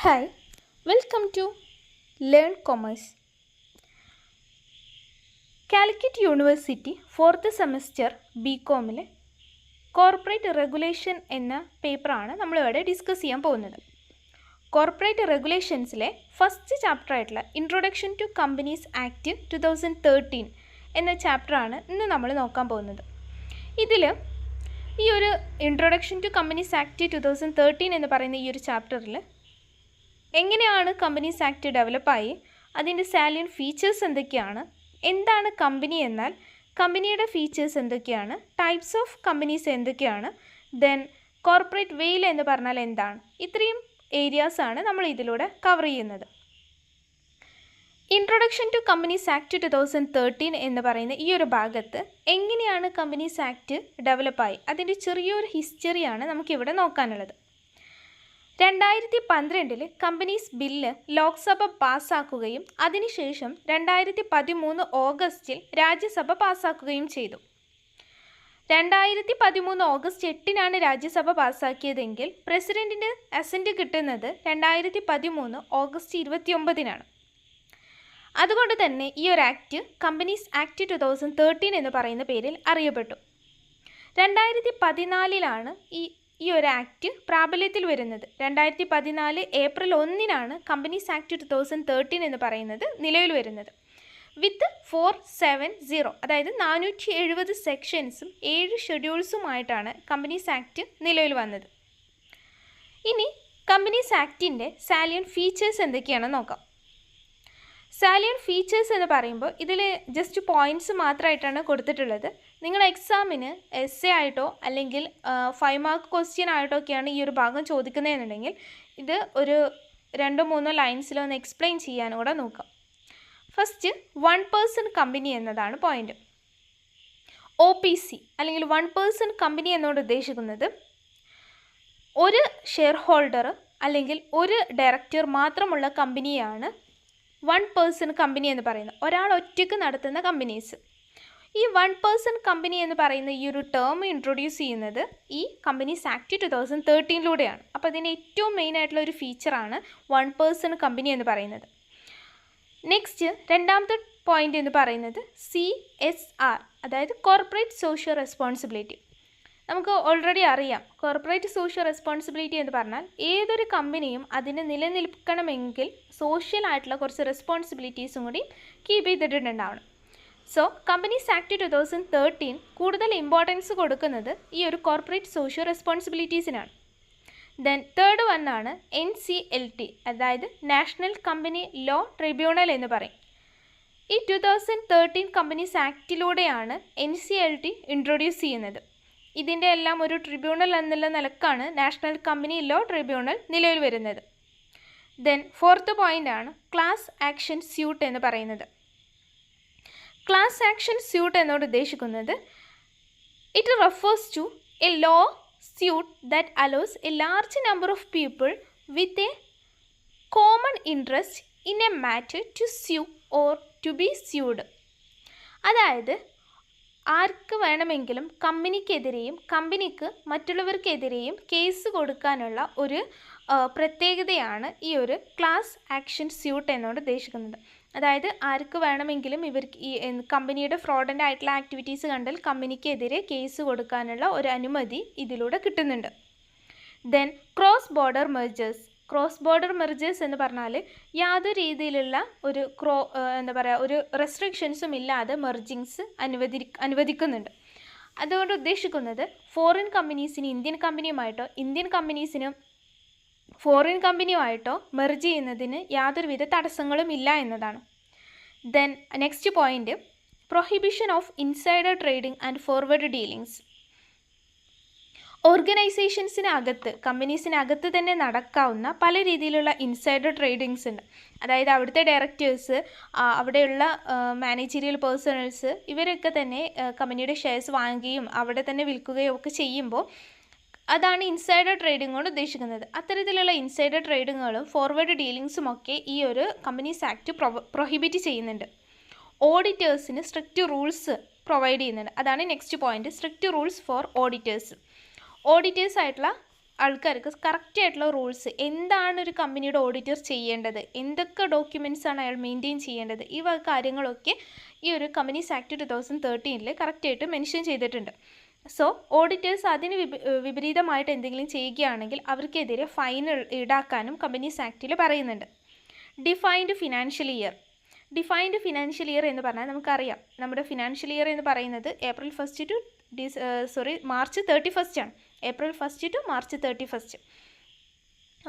Hi, welcome to Learn Commerce. Calicut university fourth semester ബികോമിലെ corporate regulation എന്ന പേപ്പറാണ് നമ്മളിവിടെ ഡിസ്കസ് ചെയ്യാൻ പോകുന്നത്. കോർപ്പറേറ്റ് റെഗുലേഷൻസിലെ ഫസ്റ്റ് ചാപ്റ്ററായിട്ടുള്ള ഇൻട്രൊഡക്ഷൻ ടു കമ്പനീസ് ആക്ട് 2013 എന്ന ചാപ്റ്ററാണ് ഇന്ന് നമ്മൾ നോക്കാൻ പോകുന്നത്. ഇതിൽ ഈ ഒരു ഇൻട്രൊഡക്ഷൻ ടു കമ്പനീസ് ആക്ട് 2013 എന്ന് പറയുന്ന ഈ ഒരു ചാപ്റ്ററിൽ എങ്ങനെയാണ് കമ്പനീസ് ആക്ട് ഡെവലപ്പായി, അതിൻ്റെ സാലിയൻ ഫീച്ചേഴ്സ് എന്തൊക്കെയാണ്, എന്താണ് കമ്പനി എന്നാൽ കമ്പനിയുടെ ഫീച്ചേഴ്സ് എന്തൊക്കെയാണ്, ടൈപ്സ് ഓഫ് കമ്പനീസ് എന്തൊക്കെയാണ്, ദെൻ കോർപ്പറേറ്റ് വെയിൽ എന്ന് പറഞ്ഞാൽ എന്താണ്, ഇത്രയും ഏരിയാസാണ് നമ്മൾ ഇതിലൂടെ കവർ ചെയ്യുന്നത്. ഇൻട്രൊഡക്ഷൻ ടു കമ്പനീസ് ആക്ട് 2013 എന്ന് പറയുന്ന ഈ ഒരു ഭാഗത്ത് എങ്ങനെയാണ് കമ്പനീസ് ആക്ട് ഡെവലപ്പായി അതിൻ്റെ ചെറിയൊരു ഹിസ്റ്ററിയാണ് നമുക്കിവിടെ നോക്കാനുള്ളത്. 2012 കമ്പനീസ് ബില്ല് ലോക്സഭ പാസ്സാക്കുകയും അതിനുശേഷം 2013 ഓഗസ്റ്റിൽ രാജ്യസഭ പാസ്സാക്കുകയും ചെയ്തു. 2013 ഓഗസ്റ്റ് 8 രാജ്യസഭ പാസ്സാക്കിയതെങ്കിൽ പ്രസിഡന്റിൻ്റെ അസെൻറ്റ് കിട്ടുന്നത് 2013 ഓഗസ്റ്റ് 29. അതുകൊണ്ട് തന്നെ ഈ ഒരു ആക്ട് കമ്പനീസ് ആക്ട് 2013 എന്ന് പറയുന്ന പേരിൽ അറിയപ്പെട്ടു. 2014 ഈ ഒരു ആക്ട് പ്രാബല്യത്തിൽ വരുന്നത്. 2014 ഏപ്രിൽ 1 കമ്പനീസ് ആക്ട് 2013 എന്ന് പറയുന്നത് നിലവിൽ വരുന്നത്. വിത്ത് 470, അതായത് 470 സെക്ഷൻസും 7 ഷെഡ്യൂൾസുമായിട്ടാണ് കമ്പനീസ് ആക്ട് നിലവിൽ വന്നത്. ഇനി കമ്പനീസ് ആക്ടിൻ്റെ സാലിയൻ ഫീച്ചേഴ്സ് എന്തൊക്കെയാണെന്ന് നോക്കാം. സാലിയൻ ഫീച്ചേഴ്സ് എന്ന് പറയുമ്പോൾ ഇതിൽ ജസ്റ്റ് പോയിൻറ്റ്സ് മാത്രമായിട്ടാണ് കൊടുത്തിട്ടുള്ളത്. നിങ്ങൾ എക്സാമിന് എസ്സേ ആയിട്ടോ അല്ലെങ്കിൽ 5 മാർക്ക് ക്വസ്റ്റ്യൻ ആയിട്ടോ ഒക്കെയാണ് ഈ ഒരു ഭാഗം ചോദിക്കുന്നതെന്നുണ്ടെങ്കിൽ ഇത് ഒരു 2-3 ലൈൻസിലോ ഒന്ന് എക്സ്പ്ലെയിൻ ചെയ്യാനും കൂടെ നോക്കാം. ഫസ്റ്റ് 1 പേഴ്സൺ കമ്പനി എന്നതാണ് പോയിൻ്റ്. OPC അല്ലെങ്കിൽ 1 പേഴ്സൺ കമ്പനി എന്നോട് ഉദ്ദേശിക്കുന്നത് ഒരു ഷെയർ ഹോൾഡർ അല്ലെങ്കിൽ ഒരു ഡയറക്ടർ മാത്രമുള്ള കമ്പനിയാണ് 1 പേഴ്സൺ കമ്പനി എന്ന് പറയുന്നത്. ഒരാൾ ഒറ്റയ്ക്ക് നടത്തുന്ന കമ്പനീസ്. ഈ 1 പേഴ്സൺ കമ്പനി എന്ന് പറയുന്ന ഈ ഒരു ടേം ഇൻട്രൊഡ്യൂസ് ചെയ്യുന്നത് ഈ കമ്പനീസ് ആക്ട് 2013 അപ്പോൾ അതിൻ്റെ ഏറ്റവും മെയിൻ ആയിട്ടുള്ള ഒരു ഫീച്ചറാണ് 1 പേഴ്സൺ കമ്പനി എന്ന് പറയുന്നത്. നെക്സ്റ്റ് രണ്ടാമത്തെ പോയിന്റ് എന്ന് പറയുന്നത് CSR, അതായത് കോർപ്പറേറ്റ് സോഷ്യൽ റെസ്പോൺസിബിലിറ്റി. നമുക്ക് ഓൾറെഡി അറിയാം, കോർപ്പറേറ്റ് സോഷ്യൽ റെസ്പോൺസിബിലിറ്റി എന്ന് പറഞ്ഞാൽ ഏതൊരു കമ്പനിയും അതിന് നിലനിൽക്കണമെങ്കിൽ സോഷ്യൽ ആയിട്ടുള്ള കുറച്ച് റെസ്പോൺസിബിലിറ്റീസും കൂടി കീപ്പ് ചെയ്തിട്ടുണ്ടാവണം. സോ കമ്പനീസ് ആക്ട് 2013 കൂടുതൽ ഇമ്പോർട്ടൻസ് കൊടുക്കുന്നത് ഈ ഒരു കോർപ്പറേറ്റ് സോഷ്യൽ റെസ്പോൺസിബിലിറ്റീസിനാണ്. ദെൻ തേർഡ് വണ്ണാണ് NCLT, അതായത് നാഷണൽ കമ്പനി ലോ ട്രിബ്യൂണൽ എന്ന് പറയും. ഈ 2013 കമ്പനീസ് ആക്ടിലൂടെയാണ് NCLT ഇൻട്രൊഡ്യൂസ് ചെയ്യുന്നത്. ഇതിൻ്റെ എല്ലാം ഒരു ട്രിബ്യൂണൽ എന്നുള്ള നിലക്കാണ് നാഷണൽ കമ്പനി ലോ ട്രിബ്യൂണൽ നിലവിൽ വരുന്നത്. ദെൻ ഫോർത്ത് പോയിൻ്റാണ് ക്ലാസ് ആക്ഷൻ സ്യൂട്ട് എന്ന് പറയുന്നത്. ക്ലാസ് ആക്ഷൻ സ്യൂട്ട് എന്നോട് ഉദ്ദേശിക്കുന്നത് it refers to a law suit that allows a large number of people with a common interest in a matter to sue or to be sued. അതായത് ആർക്ക് വേണമെങ്കിലും കമ്പനിക്കെതിരെയും കമ്പനിക്ക് മറ്റുള്ളവർക്കെതിരെയും case കൊടുക്കാനുള്ള ഒരു പ്രത്യേകതയാണ് ഈ ഒരു ക്ലാസ് ആക്ഷൻ സ്യൂട്ട് എന്നോട് ഉദ്ദേശിക്കുന്നത്. അതായത് ആർക്ക് വേണമെങ്കിലും ഇവർക്ക് ഈ കമ്പനിയുടെ ഫ്രോഡൻ്റ് ആയിട്ടുള്ള ആക്ടിവിറ്റീസ് കണ്ടാൽ കമ്പനിക്കെതിരെ കേസ് കൊടുക്കാനുള്ള ഒരു അനുമതി ഇതിലൂടെ കിട്ടുന്നുണ്ട്. ദെൻ ക്രോസ് ബോർഡർ മെർജേഴ്സ് എന്ന് പറഞ്ഞാൽ യാതൊരു രീതിയിലുള്ള ഒരു ഒരു റെസ്ട്രിക്ഷൻസും ഇല്ലാതെ മെർജിങ്സ് അനുവദിക്കുന്നുണ്ട്. അതുകൊണ്ട് ഉദ്ദേശിക്കുന്നത് ഫോറിൻ കമ്പനീസിന് ഇന്ത്യൻ കമ്പനിയുമായിട്ടോ ഇന്ത്യൻ കമ്പനീസിനും ഫോറിൻ കമ്പനിയുമായിട്ടോ മെർജ് ചെയ്യുന്നതിന് യാതൊരുവിധ തടസ്സങ്ങളും ഇല്ല എന്നതാണ്. Then next point prohibition of insider trading and forward dealings. ഓർഗനൈസേഷൻസിനകത്ത് കമ്പനീസിനകത്ത് തന്നെ നടക്കാവുന്ന പല രീതിയിലുള്ള ഇൻസൈഡർ ട്രേഡിങ്സ് ഉണ്ട്. അതായത് അവിടുത്തെ ഡയറക്ടേഴ്സ്, അവിടെയുള്ള മാനേജീരിയൽ പേഴ്സണൽസ് ഇവരൊക്കെ തന്നെ കമ്പനിയുടെ ഷെയർസ് വാങ്ങുകയും അവിടെ തന്നെ വിൽക്കുകയും ഒക്കെ ചെയ്യുമ്പോൾ അതാണ് ഇൻസൈഡർ ട്രേഡിംഗ് കൊണ്ട് ഉദ്ദേശിക്കുന്നത്. അത്തരത്തിലുള്ള ഇൻസൈഡർ ട്രേഡിങ്ങുകളും ഫോർവേഡ് ഡീലിങ്സും ഒക്കെ ഈ ഒരു കമ്പനീസ് ആക്ട് പ്രൊഹിബിറ്റ് ചെയ്യുന്നുണ്ട്. ഓഡിറ്റേഴ്സിന് സ്ട്രിക്റ്റ് റൂൾസ് പ്രൊവൈഡ് ചെയ്യുന്നുണ്ട്. അതാണ് next point, strict rules for auditors. Auditors ആയിട്ടുള്ള ആൾക്കാർക്ക് കറക്റ്റായിട്ടുള്ള റൂൾസ്, എന്താണ് ഒരു കമ്പനിയുടെ ഓഡിറ്റർ ചെയ്യേണ്ടത്, എന്തൊക്കെ ഡോക്യുമെൻറ്റ്സാണ് അയാൾ മെയിൻറ്റെയിൻ ചെയ്യേണ്ടത്, ഈ വക കാര്യങ്ങളൊക്കെ ഈ ഒരു കമ്പനീസ് ആക്ട് 2013 കറക്റ്റായിട്ട് മെൻഷൻ ചെയ്തിട്ടുണ്ട്. സോ ഓഡിറ്റേഴ്സ് അതിന് വിപരീതമായിട്ട് എന്തെങ്കിലും ചെയ്യുകയാണെങ്കിൽ അവർക്കെതിരെ ഫൈൻ ഈടാക്കാനും കമ്പനീസ് ആക്റ്റിൽ പറയുന്നുണ്ട്. Defined financial year. Defined financial year എന്ന് പറഞ്ഞാൽ നമുക്കറിയാം, നമ്മുടെ ഫിനാൻഷ്യൽ ഇയർ എന്ന് പറയുന്നത് April 1 to March 31 ആണ്. April 1 to March 31.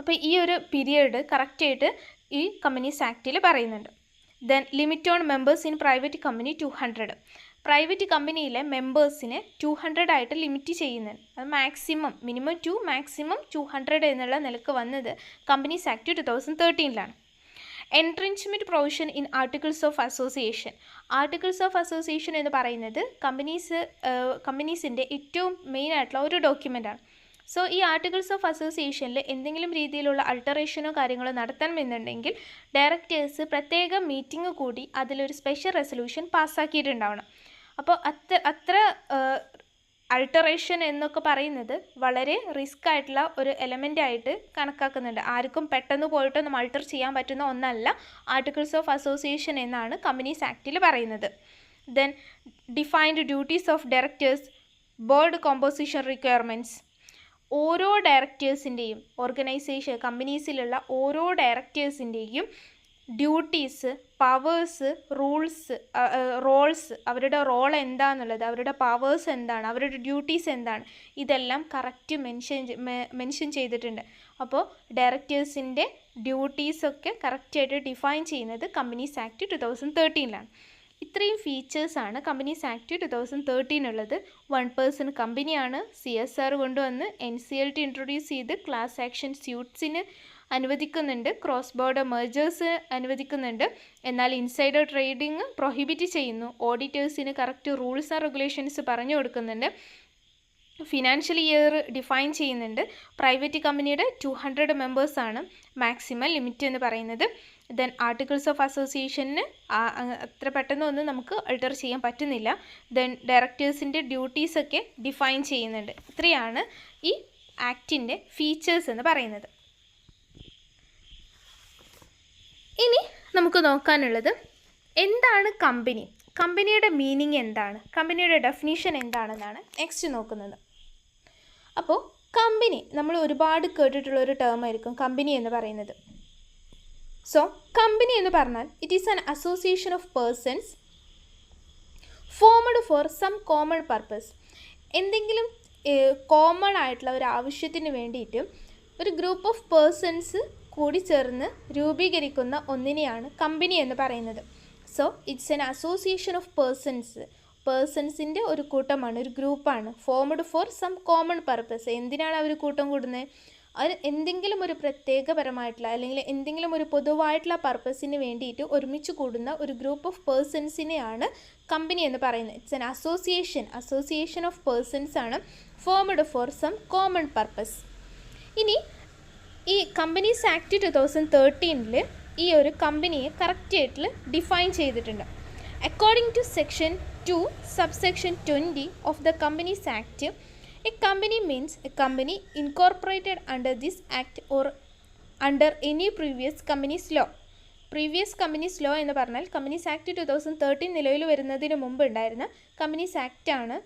അപ്പോൾ ഈ ഒരു പീരിയഡ് കറക്റ്റായിട്ട് ഈ കമ്പനീസ് ആക്റ്റിൽ പറയുന്നുണ്ട്. Then limit on members in private company 200. Private കമ്പനിയിലെ മെമ്പേഴ്സിനെ 200 ആയിട്ട് ലിമിറ്റ് ചെയ്യുന്നുണ്ട്. അത് മാക്സിമം, മിനിമം 2, മാക്സിമം 200 എന്നുള്ള നിലക്ക് വന്നത് companies act 2013 entrenchment provision in articles of association. Articles of association എന്ന് പറയുന്നത് കമ്പനീസിൻ്റെ ഏറ്റവും മെയിൻ ആയിട്ടുള്ള ഒരു ഡോക്യുമെൻ്റാണ്. സോ ഈ ആർട്ടിക്കിൾസ് ഓഫ് അസോസിയേഷനിൽ എന്തെങ്കിലും രീതിയിലുള്ള അൾട്ടറേഷനോ കാര്യങ്ങളോ നടത്തണമെന്നുണ്ടെങ്കിൽ ഡയറക്ടേഴ്സ് പ്രത്യേക മീറ്റിംഗ് കൂടി അതിലൊരു സ്പെഷ്യൽ റെസൊല്യൂഷൻ പാസ്സാക്കിയിട്ടുണ്ടാവണം. അപ്പോൾ അത്ര അൾട്ടറേഷൻ എന്നൊക്കെ പറയുന്നത് വളരെ റിസ്ക് ആയിട്ടുള്ള ഒരു എലമെൻ്റ് ആയിട്ട് കണക്കാക്കുന്നുണ്ട്. ആർക്കും പെട്ടെന്ന് പോയിട്ടൊന്നും അൾട്ടർ ചെയ്യാൻ പറ്റുന്ന ഒന്നല്ല ആർട്ടിക്കിൾസ് ഓഫ് അസോസിയേഷൻ എന്നാണ് കമ്പനീസ് ആക്റ്റിൽ പറയുന്നത്. Then defined duties of directors, board composition requirements. ഓരോ ഡയറക്ടേഴ്സിൻ്റെയും ഓർഗനൈസേഷൻ കമ്പനീസിലുള്ള ഓരോ ഡയറക്ടേഴ്സിൻ്റെയും ഡ്യൂട്ടീസ്, പവേഴ്സ്, റോൾസ്, അവരുടെ റോൾ എന്താണെന്നുള്ളത്, അവരുടെ പവേഴ്സ് എന്താണ്, അവരുടെ ഡ്യൂട്ടീസ് എന്താണ്, ഇതെല്ലാം കറക്റ്റ് മെൻഷൻ ചെയ്തിട്ടുണ്ട്. അപ്പോൾ ഡയറക്ടേഴ്സിൻ്റെ ഡ്യൂട്ടീസൊക്കെ കറക്റ്റായിട്ട് ഡിഫൈൻ ചെയ്യുന്നത് കമ്പനീസ് ആക്ട് 2013 ഇത്രയും ഫീച്ചേഴ്സാണ് കമ്പനീസ് ആക്ട് 2013 ഉള്ളത്. 1 person കമ്പനിയാണ്. CSR കൊണ്ടുവന്ന് NCLT ഇൻട്രൊഡ്യൂസ് ചെയ്ത് ക്ലാസ് ആക്ഷൻ സ്യൂട്ട്സിന് അനുവദിക്കുന്നുണ്ട്, ക്രോസ് ബോർഡർ മെർജേഴ്സ് അനുവദിക്കുന്നുണ്ട്. എന്നാൽ ഇൻസൈഡർ ട്രേഡിംഗ് പ്രൊഹിബിറ്റ് ചെയ്യുന്നു. ഓഡിറ്റേഴ്സിന് കറക്റ്റ് റൂൾസ് ആൻഡ് റെഗുലേഷൻസ് പറഞ്ഞു കൊടുക്കുന്നുണ്ട്. ഫിനാൻഷ്യൽ ഇയർ ഡിഫൈൻ ചെയ്യുന്നുണ്ട്. പ്രൈവറ്റ് കമ്പനിയുടെ 200 മെമ്പേഴ്സാണ് മാക്സിമം ലിമിറ്റ് എന്ന് പറയുന്നത്. ദെൻ ആർട്ടിക്കിൾസ് ഓഫ് അസോസിയേഷന് അത്ര പെട്ടെന്നൊന്നും നമുക്ക് അൾട്ടർ ചെയ്യാൻ പറ്റുന്നില്ല. ദെൻ ഡയറക്ടേഴ്സിൻ്റെ ഡ്യൂട്ടീസൊക്കെ ഡിഫൈൻ ചെയ്യുന്നുണ്ട്. ഇത്രയാണ് ഈ ആക്ടിൻ്റെ ഫീച്ചേഴ്സ് എന്ന് പറയുന്നത്. ഇനി നമുക്ക് നോക്കാനുള്ളത് എന്താണ് കമ്പനി, കമ്പനിയുടെ മീനിങ് എന്താണ്, കമ്പനിയുടെ ഡെഫിനിഷൻ എന്താണെന്നാണ് നെക്സ്റ്റ് നോക്കുന്നത്. അപ്പോൾ കമ്പനി നമ്മൾ ഒരുപാട് കേട്ടിട്ടുള്ളൊരു ടേം ആയിരിക്കും കമ്പനി എന്ന് പറയുന്നത്. സോ കമ്പനി എന്ന് പറഞ്ഞാൽ it is an association of persons formed for some common purpose. എന്തെങ്കിലും കോമൺ ആയിട്ടുള്ള ഒരു ആവശ്യത്തിന് വേണ്ടിയിട്ട് ഒരു ഗ്രൂപ്പ് ഓഫ് പേഴ്സൺസ് കൂടി ചേർന്ന് രൂപീകരിക്കുന്ന ഒന്നിനെയാണ് കമ്പനി എന്ന് പറയുന്നത്. So it's an association of പേഴ്സൺസിൻ്റെ ഒരു കൂട്ടമാണ്, ഒരു ഗ്രൂപ്പാണ്. Formed for some common purpose. എന്തിനാണ് അവർ കൂട്ടം കൂടുന്നത്? അവർ എന്തെങ്കിലും ഒരു പ്രത്യേകപരമായിട്ടുള്ള അല്ലെങ്കിൽ എന്തെങ്കിലും ഒരു പൊതുവായിട്ടുള്ള പർപ്പസിന് വേണ്ടിയിട്ട് ഒരുമിച്ച് കൂടുന്ന ഒരു ഗ്രൂപ്പ് ഓഫ് പേഴ്സൺസിനെയാണ് കമ്പനി എന്ന് പറയുന്നത്. It's an association of persons ആണ്, formed for some common purpose. ഇനി ഈ കമ്പനീസ് ആക്ട് 2013 ഈ ഒരു കമ്പനിയെ കറക്റ്റായിട്ട് ഡിഫൈൻ ചെയ്തിട്ടുണ്ട്. According to section 2 subsection 20 of the Companies Act, a company means a company incorporated under this act or under any previous company's law. Previous companies law എന്ന് പറഞ്ഞാൽ companies act 2013 നിലവിൽ വരുന്നതിന് മുമ്പ് ഉണ്ടായിരുന്ന കമ്പനീസ് ആക്റ്റാണ്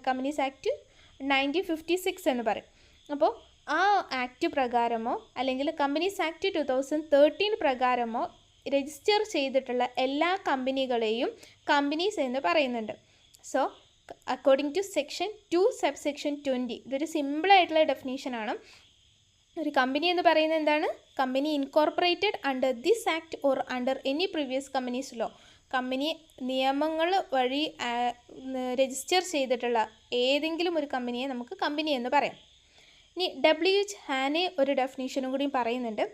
കമ്പനീസ് ആക്ട് 1956 എന്ന് പറയും. അപ്പോൾ ആ ആക്ട് പ്രകാരമോ അല്ലെങ്കിൽ കമ്പനീസ് ആക്ട് 2013 പ്രകാരമോ രജിസ്റ്റർ ചെയ്തിട്ടുള്ള എല്ലാ കമ്പനികളെയും കമ്പനീസ് എന്ന് പറയുന്നുണ്ട്. So according to section 2 subsection 20, ഇതൊരു സിമ്പിളായിട്ടുള്ള ഡെഫിനീഷനാണ്. ഒരു കമ്പനി എന്ന് പറയുന്നത് എന്താണ്? Company incorporated under this act or under any previous companies law. Company നിയമങ്ങൾ വഴി രജിസ്റ്റർ ചെയ്തിട്ടുള്ള ഏതെങ്കിലും ഒരു കമ്പനിയെ നമുക്ക് കമ്പനി എന്ന് പറയാം. ഇനി WH ഹാനെ ഒരു ഡെഫിനീഷനും കൂടി പറയുന്നുണ്ട്.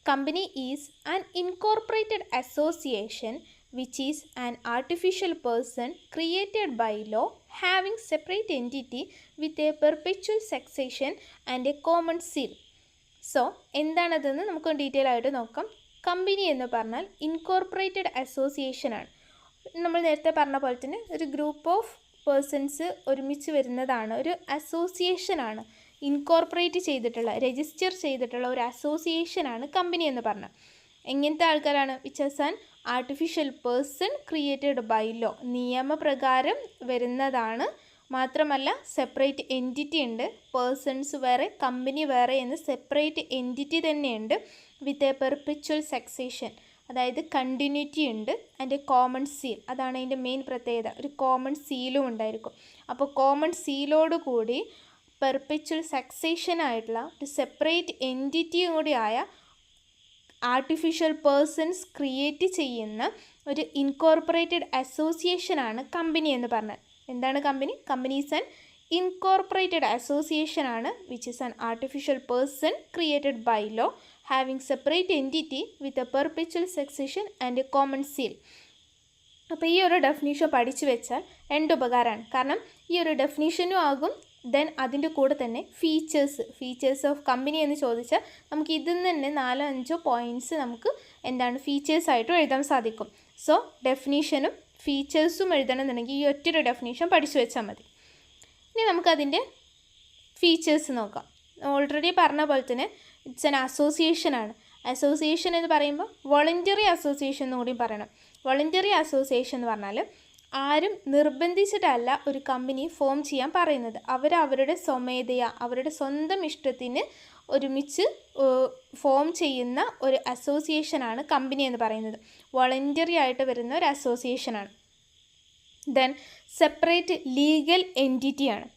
Company is an incorporated association which is an artificial person created by law having separate entity with a perpetual succession and a common seal. So എന്താണതെന്ന് നമുക്ക് ഡീറ്റെയിൽ ആയിട്ട് നോക്കാം. കമ്പനി എന്ന് പറഞ്ഞാൽ ഇൻകോർപ്പറേറ്റഡ് അസോസിയേഷനാണ്. നമ്മൾ നേരത്തെ പറഞ്ഞ പോലെ തന്നെ ഒരു ഗ്രൂപ്പ് ഓഫ് പേഴ്സൺസ് ഒരുമിച്ച് വരുന്നതാണ്, ഒരു അസോസിയേഷനാണ്. ഇൻകോർപ്പറേറ്റ് ചെയ്തിട്ടുള്ള, രജിസ്റ്റർ ചെയ്തിട്ടുള്ള ഒരു അസോസിയേഷനാണ് കമ്പനി എന്ന് പറഞ്ഞത്. എങ്ങനത്തെ ആൾക്കാരാണ്? Which as an artificial person created by law, നിയമപ്രകാരം വരുന്നതാണ്. മാത്രമല്ല സെപ്പറേറ്റ് എൻറ്റിറ്റി ഉണ്ട്, പേഴ്സൺസ് വേറെ കമ്പനി വേറെ എന്ന് സെപ്പറേറ്റ് എൻറ്റിറ്റി തന്നെയുണ്ട്. വിത്ത് എ പെർപെച്വൽ സക്സേഷൻ, അതായത് കണ്ടിന്യൂറ്റി ഉണ്ട്. ആൻഡ് കോമൺ സീൽ, അതാണ് അതിൻ്റെ മെയിൻ പ്രത്യേകത. ഒരു കോമൺ സീലും ഉണ്ടായിരിക്കും. അപ്പോൾ കോമൺ സീലോട് കൂടി പെർപെച്വൽ സക്സേഷൻ ആയിട്ടുള്ള ഒരു സെപ്പറേറ്റ് എൻറ്റിറ്റിയും കൂടി ആയ ആർട്ടിഫിഷ്യൽ പേഴ്സൺസ് ക്രിയേറ്റ് ചെയ്യുന്ന ഒരു ഇൻകോർപ്പറേറ്റഡ് അസോസിയേഷനാണ് കമ്പനി എന്ന് പറഞ്ഞത്. എന്താണ് company? Company is an incorporated association ആണ് which is an artificial person created by law having separate entity with a perpetual succession and a common seal. അപ്പോൾ ഈ ഒരു ഡെഫിനീഷൻ പഠിച്ചു വെച്ചാൽ രണ്ട് ഉപകാരമാണ്. കാരണം ഈ ഒരു ഡെഫിനീഷനും ആകും, ദെൻ അതിൻ്റെ കൂടെ തന്നെ ഫീച്ചേഴ്സ് ഓഫ് കമ്പനി എന്ന് ചോദിച്ചാൽ നമുക്ക് ഇതിൽ നിന്ന് തന്നെ 4-5 പോയിൻറ്റ്സ് നമുക്ക് എന്താണ് ഫീച്ചേഴ്സായിട്ടും എഴുതാൻ സാധിക്കും. സോ ഡെഫിനീഷനും ഫീച്ചേഴ്സും എഴുതണമെന്നുണ്ടെങ്കിൽ ഈ ഒറ്റൊരു ഡെഫിനീഷൻ പഠിച്ചു വെച്ചാൽ മതി. ഇനി നമുക്കതിൻ്റെ ഫീച്ചേഴ്സ് നോക്കാം. ഓൾറെഡി പറഞ്ഞ പോലെ തന്നെ ഇറ്റ്സ് ആൻ അസോസിയേഷനാണ്. അസോസിയേഷൻ എന്ന് പറയുമ്പോൾ വോളണ്ടറി അസോസിയേഷൻ എന്ന് കൂടി പറയണം. വോളണ്ടറി അസോസിയേഷൻ എന്ന് പറഞ്ഞാൽ ആരും നിർബന്ധിച്ചിട്ടല്ല ഒരു കമ്പനി ഫോം ചെയ്യാൻ പറയുന്നത്. അവരവരുടെ സ്വമേധയാ, അവരുടെ സ്വന്തം ഇഷ്ടത്തിന് ഒരുമിച്ച് ഫോം ചെയ്യുന്ന ഒരു അസോസിയേഷനാണ് കമ്പനി എന്ന് പറയുന്നത്. വോളണ്ടറി ആയിട്ട് വരുന്ന ഒരു അസോസിയേഷനാണ്. ദെൻ സെപ്പറേറ്റ് ലീഗൽ എൻറ്റിറ്റിയാണ്.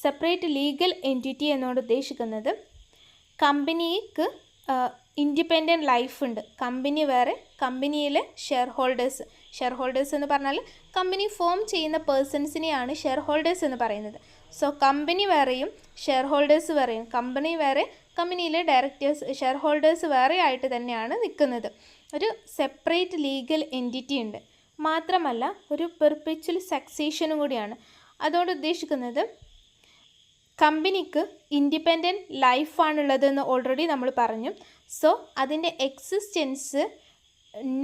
സെപ്പറേറ്റ് ലീഗൽ എൻറ്റിറ്റി എന്നോട് ഉദ്ദേശിക്കുന്നത് കമ്പനിക്ക് ഇൻഡിപെൻഡൻറ്റ് ലൈഫ് ഉണ്ട്. കമ്പനി വേറെ, കമ്പനിയിലെ ഷെയർ ഹോൾഡേഴ്സ് എന്ന് പറഞ്ഞാൽ കമ്പനി ഫോം ചെയ്യുന്ന പേഴ്സൺസിനെയാണ് ഷെയർ ഹോൾഡേഴ്സ് എന്ന് പറയുന്നത്. സോ കമ്പനി വേറെയും ഷെയർ ഹോൾഡേഴ്സ് വേറെയും, കമ്പനി വേറെ, കമ്പനിയിലെ ഡയറക്ടേഴ്സ് ഷെയർ ഹോൾഡേഴ്സ് വേറെ ആയിട്ട് തന്നെയാണ് നിൽക്കുന്നത്. ഒരു സെപ്പറേറ്റ് ലീഗൽ എൻറ്റിറ്റി ഉണ്ട്. മാത്രമല്ല ഒരു പെർപെച്വൽ സക്സേഷനും കൂടിയാണ്. അതോട് ഉദ്ദേശിക്കുന്നത് കമ്പനിക്ക് ഇൻഡിപെൻഡൻറ്റ് ലൈഫാണുള്ളതെന്ന് ഓൾറെഡി നമ്മൾ പറഞ്ഞു. സോ അതിൻ്റെ existence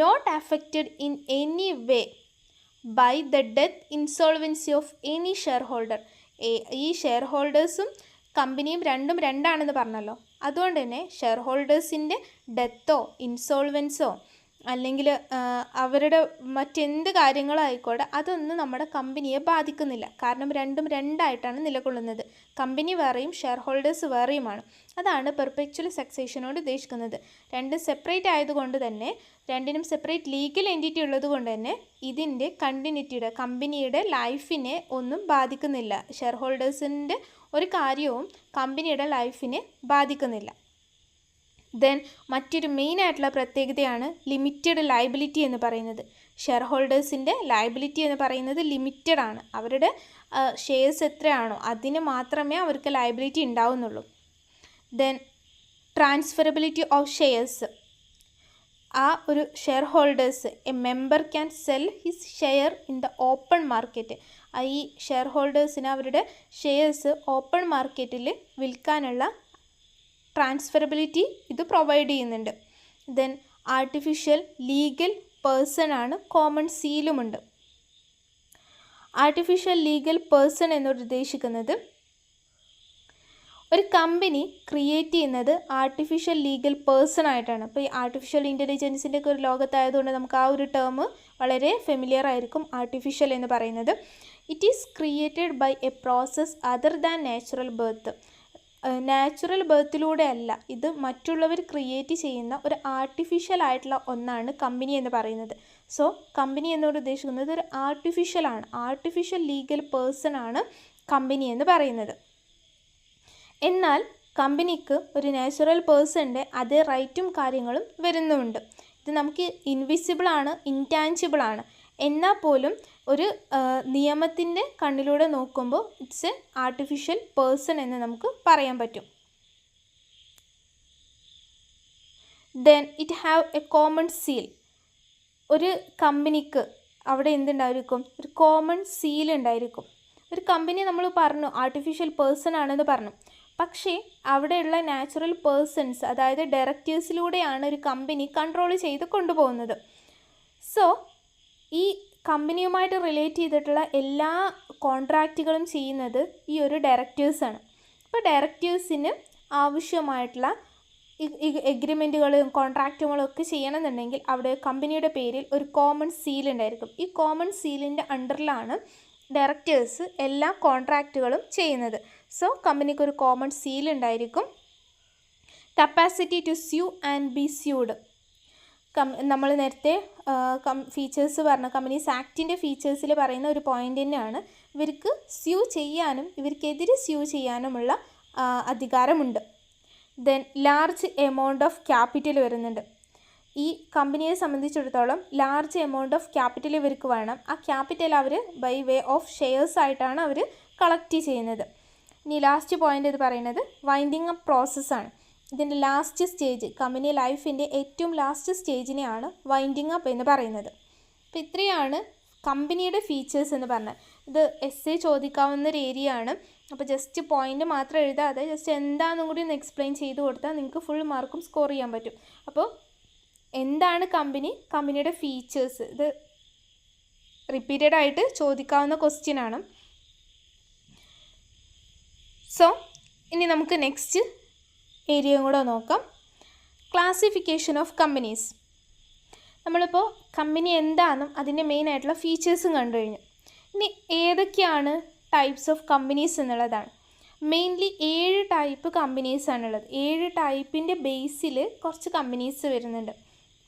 not affected in any way by the death insolvency of any share holder. ഈ ഷെയർ ഹോൾഡേഴ്സും കമ്പനിയും രണ്ടാണെന്ന് പറഞ്ഞല്ലോ. അതുകൊണ്ട് തന്നെ ഷെയർ ഹോൾഡേഴ്സിൻ്റെ ഡെത്തോ ഇൻസോൾവൻസോ അല്ലെങ്കിൽ അവരുടെ മറ്റെന്ത് കാര്യങ്ങളായിക്കോട്ടെ അതൊന്നും നമ്മുടെ കമ്പനിയെ ബാധിക്കുന്നില്ല. കാരണം രണ്ടായിട്ടാണ് നിലകൊള്ളുന്നത്. കമ്പനി വേറെയും ഷെയർ ഹോൾഡേഴ്സ് വേറെയുമാണ്. അതാണ് പെർപെച്വൽ സക്സേഷനോട് ഉദ്ദേശിക്കുന്നത്. രണ്ടും സെപ്പറേറ്റ് ആയതുകൊണ്ട് തന്നെ, രണ്ടിനും സെപ്പറേറ്റ് ലീഗൽ എൻറ്റിറ്റി ഉള്ളത് കൊണ്ട് തന്നെ ഇതിൻ്റെ കണ്ടിന്യൂറ്റിയുടെ, കമ്പനിയുടെ ലൈഫിനെ ഒന്നും ബാധിക്കുന്നില്ല. ഷെയർ ഹോൾഡേഴ്സിൻ്റെ ഒരു കാര്യവും കമ്പനിയുടെ ലൈഫിനെ ബാധിക്കുന്നില്ല. ദെൻ മറ്റൊരു മെയിനായിട്ടുള്ള പ്രത്യേകതയാണ് ലിമിറ്റഡ് ലയബിലിറ്റി എന്ന് പറയുന്നത്. ഷെയർ ഹോൾഡേഴ്സിൻ്റെ ലയബിലിറ്റി എന്ന് പറയുന്നത് ലിമിറ്റഡ് ആണ്. അവരുടെ ഷെയർസ് എത്രയാണോ അതിന് മാത്രമേ അവർക്ക് ലയബിലിറ്റി ഉണ്ടാവുന്നുള്ളൂ. Then transferability of shares. ആ ഒരു shareholders, a member can sell his share in the open market. ഈ ഷെയർ ഹോൾഡേഴ്സിന് അവരുടെ ഷെയർസ് ഓപ്പൺ മാർക്കറ്റിൽ വിൽക്കാനുള്ള ട്രാൻസ്ഫറബിലിറ്റി ഇത് പ്രൊവൈഡ് ചെയ്യുന്നുണ്ട്. ദെൻ ആർട്ടിഫിഷ്യൽ ലീഗൽ പേഴ്സൺ ആണ്, കോമൺ സീലുമുണ്ട്. ആർട്ടിഫിഷ്യൽ ലീഗൽ പേഴ്സൺ എന്നോട് ഉദ്ദേശിക്കുന്നത് ഒരു കമ്പനി ക്രിയേറ്റ് ചെയ്യുന്നത് ആർട്ടിഫിഷ്യൽ ലീഗൽ പേഴ്സൺ ആയിട്ടാണ്. അപ്പോൾ ഈ ആർട്ടിഫിഷ്യൽ ഇൻ്റലിജൻസിൻ്റെ ഒക്കെ ഒരു ലോകത്തായതുകൊണ്ട് നമുക്ക് ആ ഒരു ടേം വളരെ ഫെമിലിയർ ആയിരിക്കും, ആർട്ടിഫിഷ്യൽ എന്ന് പറയുന്നത്. It is created by a process other than natural birth. Natural ബർത്തിലൂടെ അല്ല, ഇത് മറ്റുള്ളവർ ക്രിയേറ്റ് ചെയ്യുന്ന ഒരു ആർട്ടിഫിഷ്യൽ ആയിട്ടുള്ള ഒന്നാണ് കമ്പനി എന്ന് പറയുന്നത്. സോ കമ്പനി എന്നോട് ഉദ്ദേശിക്കുന്നത് ഒരു ആർട്ടിഫിഷ്യലാണ്, ആർട്ടിഫിഷ്യൽ ലീഗൽ പേഴ്സൺ ആണ് കമ്പനി എന്ന് പറയുന്നത്. എന്നാൽ കമ്പനിക്ക് ഒരു നാച്ചുറൽ പേഴ്സണിൻ്റെ അതേ റൈറ്റും കാര്യങ്ങളും വരുന്നുമുണ്ട്. ഇത് നമുക്ക് ഇൻവിസിബിൾ ആണ്, ഇൻടാഞ്ചിബിൾ ആണ്. എന്നാൽ പോലും ഒരു നിയമത്തിൻ്റെ കണ്ണിലൂടെ നോക്കുമ്പോൾ ഇറ്റ്സ് എ ആർട്ടിഫിഷ്യൽ പേഴ്സൺ എന്ന് നമുക്ക് പറയാൻ പറ്റും. Then it have A common seal. ഒരു കമ്പനിക്ക് അവിടെ എന്തുണ്ടായിരിക്കും? ഒരു കോമൺ സീൽ ഉണ്ടായിരിക്കും. ഒരു കമ്പനി നമ്മൾ പറഞ്ഞു ആർട്ടിഫിഷ്യൽ പേഴ്സൺ ആണെന്ന് പറഞ്ഞു. പക്ഷേ അവിടെയുള്ള നാച്ചുറൽ പേഴ്സൺസ്, അതായത് ഡയറക്ടേഴ്സിലൂടെയാണ് ഒരു കമ്പനി കൺട്രോൾ ചെയ്ത് കൊണ്ടുപോകുന്നത്. സോ ഈ കമ്പനിയുമായിട്ട് റിലേറ്റ് ചെയ്തിട്ടുള്ള എല്ലാ കോൺട്രാക്റ്റുകളും ചെയ്യുന്നത് ഈ ഒരു ഡയറക്ടേഴ്സാണ്. ഇപ്പോൾ ഡയറക്റ്റേഴ്സിന് ആവശ്യമായിട്ടുള്ള എഗ്രിമെൻറ്റുകളും കോൺട്രാക്റ്റുകളും ഒക്കെ ചെയ്യണമെന്നുണ്ടെങ്കിൽ അവിടെ കമ്പനിയുടെ പേരിൽ ഒരു കോമൺ സീൽ ഉണ്ടായിരിക്കും. ഈ കോമൺ സീലിൻ്റെ അണ്ടറിലാണ് ഡയറക്റ്റേഴ്സ് എല്ലാ കോൺട്രാക്റ്റുകളും ചെയ്യുന്നത്. സോ കമ്പനിക്ക് ഒരു കോമൺ സീൽ ഉണ്ടായിരിക്കും. Capacity to sue and be sued, നമ്മൾ നേരത്തെ ഫീച്ചേഴ്സ് പറഞ്ഞ കമ്പനീസ് ആക്ടിൻ്റെ ഫീച്ചേഴ്സിൽ പറയുന്ന ഒരു പോയിൻ്റ് തന്നെയാണ്. ഇവർക്ക് സ്യൂ ചെയ്യാനും ഇവർക്കെതിരെ സ്യൂ ചെയ്യാനുമുള്ള അധികാരമുണ്ട്. Then large amount of capital വരുന്നുണ്ട്. ഈ കമ്പനിയെ സംബന്ധിച്ചിടത്തോളം ലാർജ് എമൗണ്ട് ഓഫ് ക്യാപിറ്റൽ ഇവർക്ക് വേണം. ആ ക്യാപിറ്റൽ അവർ ബൈ വേ ഓഫ് ഷെയർസ് ആയിട്ടാണ് അവർ കളക്ട് ചെയ്യുന്നത്. ഇനി ലാസ്റ്റ് പോയിൻ്റ് ഇത് പറയുന്നത് വൈൻഡിങ് അപ്പ് പ്രോസസ്സാണ്. ഇതിൻ്റെ ലാസ്റ്റ് സ്റ്റേജ്, കമ്പനി ലൈഫിൻ്റെ ഏറ്റവും ലാസ്റ്റ് സ്റ്റേജിനെയാണ് വൈൻഡിങ് അപ്പ് എന്ന് പറയുന്നത്. അപ്പോൾ ഇത്രയാണ് കമ്പനിയുടെ ഫീച്ചേഴ്സ് എന്ന് പറഞ്ഞാൽ. ഇത് എസ്സേ ചോദിക്കാവുന്ന ഒരു ഏരിയ ആണ്. അപ്പോൾ ജസ്റ്റ് പോയിൻ്റ് മാത്രം എഴുതാതെ ജസ്റ്റ് എന്താണെന്നും കൂടി ഒന്ന് എക്സ്പ്ലെയിൻ ചെയ്ത് കൊടുത്താൽ നിങ്ങൾക്ക് ഫുൾ മാർക്കും സ്കോർ ചെയ്യാൻ പറ്റും. അപ്പോൾ എന്താണ് കമ്പനിയുടെ ഫീച്ചേഴ്സ്, ഇത് റിപ്പീറ്റഡ് ആയിട്ട് ചോദിക്കാവുന്ന ക്വസ്റ്റ്യൻ ആണ്. സോ ഇനി നമുക്ക് നെക്സ്റ്റ് ഏരിയയും കൂടെ നോക്കാം. Classification of companies. നമ്മളിപ്പോൾ കമ്പനി എന്താണെന്നും അതിൻ്റെ മെയിൻ ആയിട്ടുള്ള ഫീച്ചേഴ്സും കണ്ടു കഴിഞ്ഞു. ഇനി ഏതൊക്കെയാണ് ടൈപ്സ് ഓഫ് കമ്പനീസ് എന്നുള്ളതാണ്. മെയിൻലി 7 ടൈപ്പ് കമ്പനീസാണുള്ളത്. 7 ടൈപ്പിൻ്റെ ബേസിൽ കുറച്ച് കമ്പനീസ് വരുന്നുണ്ട്.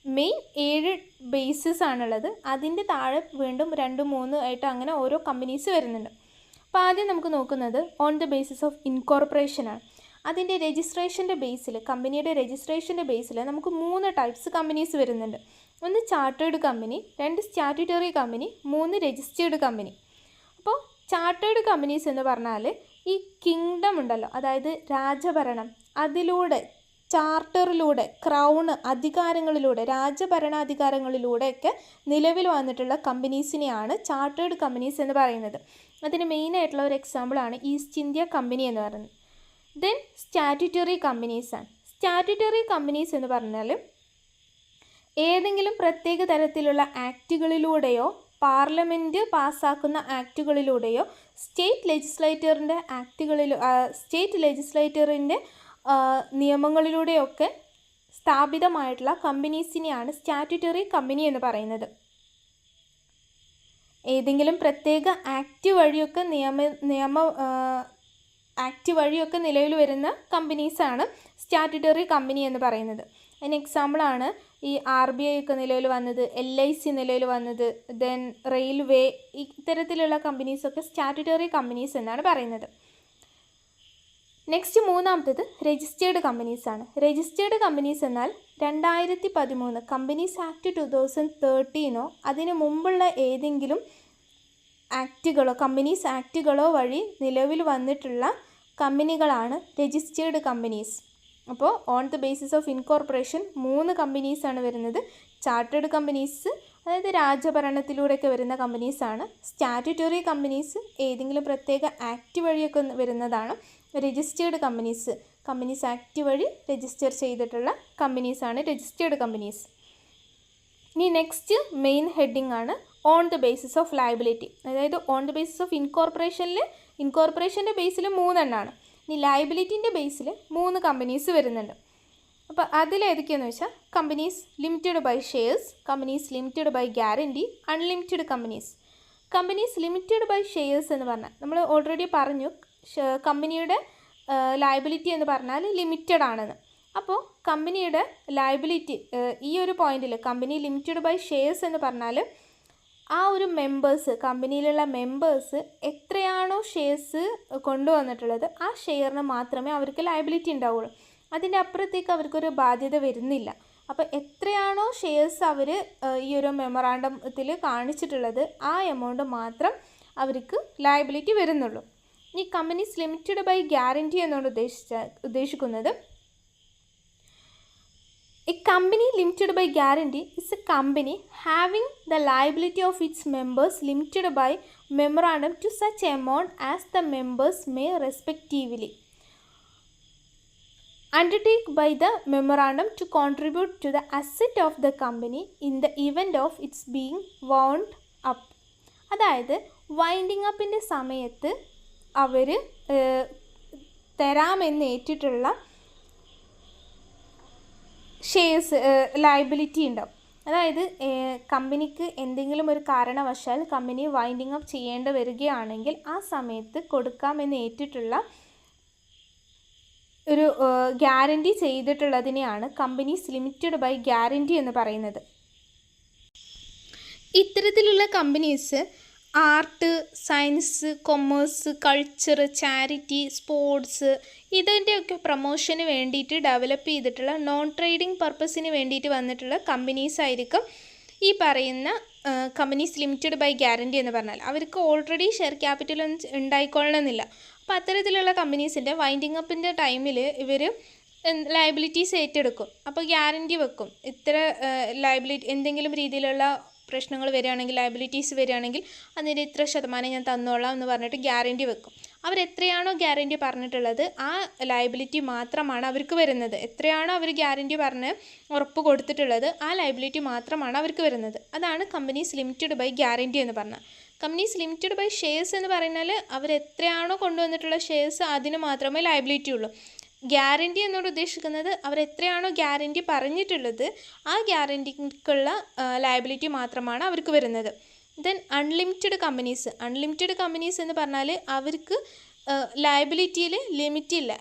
മെയിൻ 7 ബേസസ് ആണുള്ളത്. അതിൻ്റെ താഴെ വീണ്ടും 2, 3 ആയിട്ട് അങ്ങനെ ഓരോ കമ്പനീസ് വരുന്നുണ്ട്. അപ്പോൾ ആദ്യം നമുക്ക് നോക്കുന്നത് ഓൺ ദ ബേസിസ് ഓഫ് ഇൻകോർപ്പറേഷനാണ്. അതിൻ്റെ രജിസ്ട്രേഷൻ്റെ ബേസിൽ, കമ്പനിയുടെ രജിസ്ട്രേഷൻ്റെ ബേസിൽ നമുക്ക് 3 ടൈപ്സ് കമ്പനീസ് വരുന്നുണ്ട്. 1 chartered company, 2 statutory company, 3 registered company. അപ്പോൾ ചാർട്ടേഡ് കമ്പനീസ് എന്ന് പറഞ്ഞാൽ ഈ കിങ്ഡം ഉണ്ടല്ലോ, അതായത് രാജഭരണം, അതിലൂടെ ചാർട്ടറിലൂടെ ക്രൗണ് അധികാരങ്ങളിലൂടെ രാജഭരണാധികാരങ്ങളിലൂടെയൊക്കെ നിലവിൽ വന്നിട്ടുള്ള കമ്പനീസിനെയാണ് ചാർട്ടേഡ് കമ്പനീസ് എന്ന് പറയുന്നത്. അതിന് മെയിനായിട്ടുള്ള ഒരു എക്സാമ്പിളാണ് ഈസ്റ്റ് ഇന്ത്യ കമ്പനി എന്ന് പറയുന്നത്. ദെൻ സ്റ്റാറ്റ്യൂട്ടറി കമ്പനീസാണ്. സ്റ്റാറ്റ്യൂട്ടറി കമ്പനീസ് എന്ന് പറഞ്ഞാൽ ഏതെങ്കിലും പ്രത്യേക തരത്തിലുള്ള ആക്റ്റുകളിലൂടെയോ പാർലമെൻറ്റ് പാസ്സാക്കുന്ന ആക്റ്റുകളിലൂടെയോ സ്റ്റേറ്റ് ലെജിസ്ലേറ്ററിൻ്റെ നിയമങ്ങളിലൂടെയൊക്കെ സ്ഥാപിതമായിട്ടുള്ള കമ്പനീസിനെയാണ് സ്റ്റാറ്റ്യൂട്ടറി കമ്പനി എന്ന് പറയുന്നത്. ഏതെങ്കിലും പ്രത്യേക ആക്റ്റ് വഴിയൊക്കെ നിലവിൽ വരുന്ന കമ്പനീസാണ് സ്റ്റാറ്റ്യൂട്ടറി കമ്പനി എന്ന് പറയുന്നത്. അതിന് എക്സാമ്പിളാണ് ഈ RBI ഒക്കെ നിലവിൽ വന്നത്, LIC നിലവിൽ വന്നത്, ദെൻ റെയിൽവേ, ഇത്തരത്തിലുള്ള കമ്പനീസൊക്കെ സ്റ്റാറ്റ്യൂട്ടറി കമ്പനീസ് എന്നാണ് പറയുന്നത്. നെക്സ്റ്റ് മൂന്നാമത്തേത് രജിസ്റ്റേർഡ് കമ്പനീസാണ്. രജിസ്റ്റേർഡ് കമ്പനീസ് എന്നാൽ 2013 കമ്പനീസ് ആക്ട് 2013 അതിന് മുമ്പുള്ള ഏതെങ്കിലും കമ്പനീസ് ആക്റ്റുകളോ വഴി നിലവിൽ വന്നിട്ടുള്ള കമ്പനികളാണ് രജിസ്റ്റേർഡ് കമ്പനീസ്. അപ്പോൾ on the basis of incorporation 3 കമ്പനീസാണ് വരുന്നത്. ചാർട്ടേഡ് കമ്പനീസ്, അതായത് രാജഭരണത്തിലൂടെയൊക്കെ വരുന്ന കമ്പനീസാണ്. സ്റ്റാറ്റ്യൂട്ടറി കമ്പനീസ് ഏതെങ്കിലും പ്രത്യേക ആക്റ്റ് വഴിയൊക്കെ വരുന്നതാണ്. രജിസ്റ്റേർഡ് കമ്പനീസ് ആക്റ്റ് വഴി രജിസ്റ്റർ ചെയ്തിട്ടുള്ള കമ്പനീസാണ് രജിസ്റ്റേർഡ് കമ്പനീസ്. ഇനി നെക്സ്റ്റ് മെയിൻ ഹെഡിങ് ആണ് on the basis of liability. അതായത് ഓൺ ദ ബേസിസ് ഓഫ് ഇൻകോർപ്പറേഷൻ്റെ ബേസിൽ 3 എണ്ണമാണ്. ഇനി ലയബിലിറ്റിൻ്റെ ബേസിൽ 3 കമ്പനീസ് വരുന്നുണ്ട്. അപ്പോൾ അതിലേതൊക്കെയാണെന്ന് വെച്ചാൽ companies limited by shares, companies limited by guarantee, unlimited companies. Companies limited by shares എന്ന് പറഞ്ഞാൽ നമ്മൾ ഓൾറെഡി പറഞ്ഞു കമ്പനിയുടെ ലയബിലിറ്റി എന്ന് പറഞ്ഞാൽ ലിമിറ്റഡ് ആണെന്ന്. അപ്പോൾ കമ്പനിയുടെ ലയബിലിറ്റി ഈ ഒരു പോയിന്റിൽ കമ്പനി ലിമിറ്റഡ് ബൈ ഷെയർസ് എന്ന് പറഞ്ഞാൽ ആ ഒരു കമ്പനിയിലുള്ള മെമ്പേഴ്സ് എത്രയാണോ ഷെയർസ് കൊണ്ടുവന്നിട്ടുള്ളത് ആ ഷെയറിന് മാത്രമേ അവർക്ക് ലയബിലിറ്റി ഉണ്ടാവുള്ളൂ. അതിൻ്റെ അപ്പുറത്തേക്ക് അവർക്കൊരു ബാധ്യത വരുന്നില്ല. അപ്പോൾ എത്രയാണോ ഷെയർസ് അവർ ഈ ഒരു മെമ്മറാണ്ടത്തിൽ കാണിച്ചിട്ടുള്ളത് ആ എമൗണ്ട് മാത്രം അവർക്ക് ലയബിലിറ്റി വരുന്നുള്ളൂ. ഈ കമ്പനീസ് ലിമിറ്റഡ് ബൈ ഗ്യാരണ്ടി എന്നാണ് ഉദ്ദേശിക്കുന്നത്. A company limited by guarantee is a company having the liability of its members limited by memorandum to such amount as the members may respectively undertake by the memorandum to contribute to the asset of the company in the event of its being wound up. അതായത് winding അപ്പിൻ്റെ സമയത്ത് അവർ തരാമെന്ന് ഏറ്റിട്ടുള്ള shares liability ഉണ്ടാവും. അതായത് കമ്പനിക്ക് എന്തെങ്കിലും ഒരു കാരണവശാൽ company winding up ചെയ്യേണ്ടി വരികയാണെങ്കിൽ ആ സമയത്ത് കൊടുക്കാമെന്ന് ഏറ്റിട്ടുള്ള ഒരു ഗ്യാരണ്ടി ചെയ്തിട്ടുള്ളതിനെയാണ് കമ്പനീസ് ലിമിറ്റഡ് ബൈ ഗ്യാരണ്ടി എന്ന് പറയുന്നത്. ഇത്തരത്തിലുള്ള companies art, science, commerce, culture, charity, sports ഇതിൻ്റെയൊക്കെ പ്രൊമോഷന് വേണ്ടിയിട്ട് ഡെവലപ്പ് ചെയ്തിട്ടുള്ള നോൺ ട്രേഡിംഗ് പർപ്പസിന് വേണ്ടിയിട്ട് വന്നിട്ടുള്ള കമ്പനീസ് ആയിരിക്കും ഈ പറയുന്ന കമ്പനീസ് ലിമിറ്റഡ് ബൈ ഗ്യാരണ്ടി എന്ന് പറഞ്ഞാൽ. അവർക്ക് ഓൾറെഡി ഷെയർ ക്യാപിറ്റൽ ഉണ്ടായിക്കൊള്ളണമെന്നില്ല. അപ്പോൾ അത്തരത്തിലുള്ള കമ്പനീസിൻ്റെ വൈൻഡിങ് അപ്പിൻ്റെ ടൈമിൽ ഇവർ ലയബിലിറ്റീസ് ഏറ്റെടുക്കും. അപ്പോൾ ഗ്യാരണ്ടി വെക്കും. ഇത്ര ലയബിലിറ്റി എന്തെങ്കിലും രീതിയിലുള്ള പ്രശ്നങ്ങൾ വരികയാണെങ്കിൽ, ലയബിലിറ്റീസ് വരികയാണെങ്കിൽ അതിൻ്റെ ഇത്ര ശതമാനം ഞാൻ തന്നോളാം എന്ന് പറഞ്ഞിട്ട് ഗ്യാരണ്ടി വെക്കും. അവരെത്രയാണോ ഗ്യാരണ്ടി പറഞ്ഞിട്ടുള്ളത് ആ ലയബിലിറ്റി മാത്രമാണ് അവർക്ക് വരുന്നത്. എത്രയാണോ അവർ ഗ്യാരണ്ടി പറഞ്ഞ് ഉറപ്പ് കൊടുത്തിട്ടുള്ളത് ആ ലയബിലിറ്റി മാത്രമാണ് അവർക്ക് വരുന്നത്. അതാണ് കമ്പനീസ് ലിമിറ്റഡ് ബൈ ഗ്യാരണ്ടി എന്ന് പറഞ്ഞാൽ. കമ്പനീസ് ലിമിറ്റഡ് ബൈ ഷെയർസ് എന്ന് പറഞ്ഞാൽ അവരെത്രയാണോ കൊണ്ടുവന്നിട്ടുള്ള ഷെയർസ് അതിന് മാത്രമേ ലയബിലിറ്റി ഉള്ളൂ. ഗ്യാരണ്ടി എന്നോട് ഉദ്ദേശിക്കുന്നത് അവരെത്രയാണോ ഗ്യാരണ്ടി പറഞ്ഞിട്ടുള്ളത് ആ ഗ്യാരണ്ടിക്കുള്ള ലയബിലിറ്റി മാത്രമാണ് അവർക്ക് വരുന്നത്. ദെൻ അൺലിമിറ്റഡ് കമ്പനീസ് എന്ന് പറഞ്ഞാൽ അവർക്ക് ലയബിലിറ്റിയിൽ ലിമിറ്റ് ഇല്ല.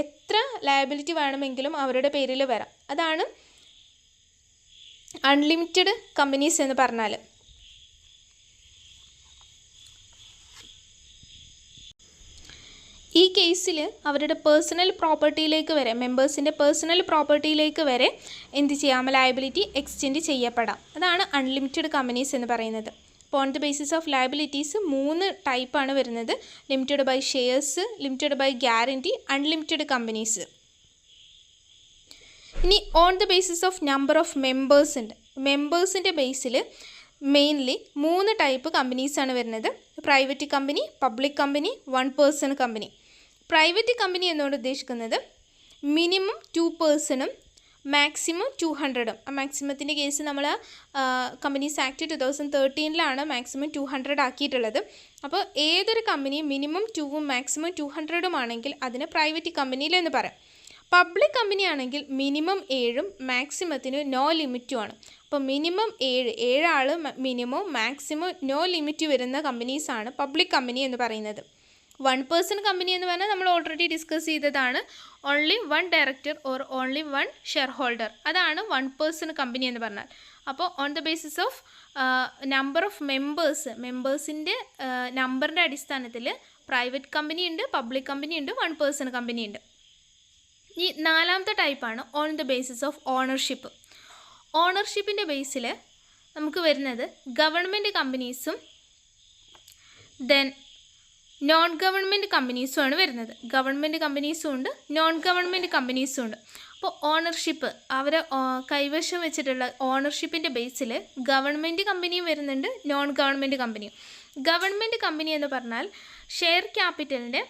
എത്ര ലയബിലിറ്റി വേണമെങ്കിലും അവരുടെ പേരിൽ വരാം. അതാണ് അൺലിമിറ്റഡ് കമ്പനീസ് എന്ന് പറഞ്ഞാൽ. ഈ കേസിൽ അവരുടെ പേഴ്സണൽ പ്രോപ്പർട്ടിയിലേക്ക് വരെ, മെമ്പേഴ്സിൻ്റെ പേഴ്സണൽ പ്രോപ്പർട്ടിയിലേക്ക് വരെ എന്ത് ചെയ്യാം, ലയബിലിറ്റി എക്സ്റ്റെൻഡ് ചെയ്യപ്പെടാം. അതാണ് അൺലിമിറ്റഡ് കമ്പനീസ് എന്ന് പറയുന്നത്. അപ്പോൾ on the basis of liabilities 3 ടൈപ്പാണ് വരുന്നത്: limited by shares, limited by guarantee, unlimited companies. ഇനി on the basis of number of members ഉണ്ട്. മെമ്പേഴ്സിൻ്റെ ബേസിൽ മെയിൻലി 3 ടൈപ്പ് കമ്പനീസാണ് വരുന്നത്: private company, public company, 1 person company. Private company എന്നോട് ഉദ്ദേശിക്കുന്നത് മിനിമം 2 പേഴ്സണും മാക്സിമം 200. ആ മാക്സിമത്തിൻ്റെ കേസ് നമ്മൾ കമ്പനീസ് ആക്ട് 2013 മാക്സിമം 200 ആക്കിയിട്ടുള്ളത്. അപ്പോൾ ഏതൊരു കമ്പനി മിനിമം 2ഉം മാക്സിമം 200ഉം ആണെങ്കിൽ അതിന് പ്രൈവറ്റ് കമ്പനിയിലെന്ന് പറയാം. പബ്ലിക് കമ്പനി ആണെങ്കിൽ മിനിമം 7ഉം മാക്സിമത്തിന് നോ ലിമിറ്റുമാണ്. അപ്പോൾ മിനിമം 7 ആൾ മിനിമം, മാക്സിമം നോ ലിമിറ്റ് വരുന്ന കമ്പനീസാണ് പബ്ലിക് കമ്പനി എന്ന് പറയുന്നത്. 1 person കമ്പനി എന്ന് പറഞ്ഞാൽ നമ്മൾ ഓൾറെഡി ഡിസ്കസ് ചെയ്തതാണ്. Only 1 director or only 1 shareholder. അതാണ് 1 person കമ്പനി എന്ന് പറഞ്ഞാൽ. അപ്പോൾ on the basis of number of മെമ്പേഴ്സിൻ്റെ നമ്പറിൻ്റെ അടിസ്ഥാനത്തിൽ പ്രൈവറ്റ് കമ്പനി ഉണ്ട്, പബ്ലിക് കമ്പനി ഉണ്ട്, 1 person കമ്പനി ഉണ്ട്. ഈ 4ാമത്തെ ടൈപ്പാണ് on the basis of ownership. ഓണർഷിപ്പിൻ്റെ ബേസിൽ നമുക്ക് വരുന്നത് ഗവൺമെൻറ് കമ്പനീസും ദെൻ നോൺ ഗവൺമെൻറ് കമ്പനീസുമാണ് വരുന്നത്. ഗവൺമെൻറ് കമ്പനീസും ഉണ്ട്, നോൺ ഗവൺമെൻറ് കമ്പനീസും ഉണ്ട്. അപ്പോൾ ഓണർഷിപ്പ് അവരെ കൈവശം വെച്ചിട്ടുള്ള ഓണർഷിപ്പിൻ്റെ ബേസിൽ ഗവൺമെൻറ് കമ്പനിയും വരുന്നുണ്ട്, നോൺ ഗവൺമെൻറ് കമ്പനിയും. ഗവൺമെൻറ് കമ്പനി എന്ന് പറഞ്ഞാൽ ഷെയർ ക്യാപിറ്റലിൻ്റെ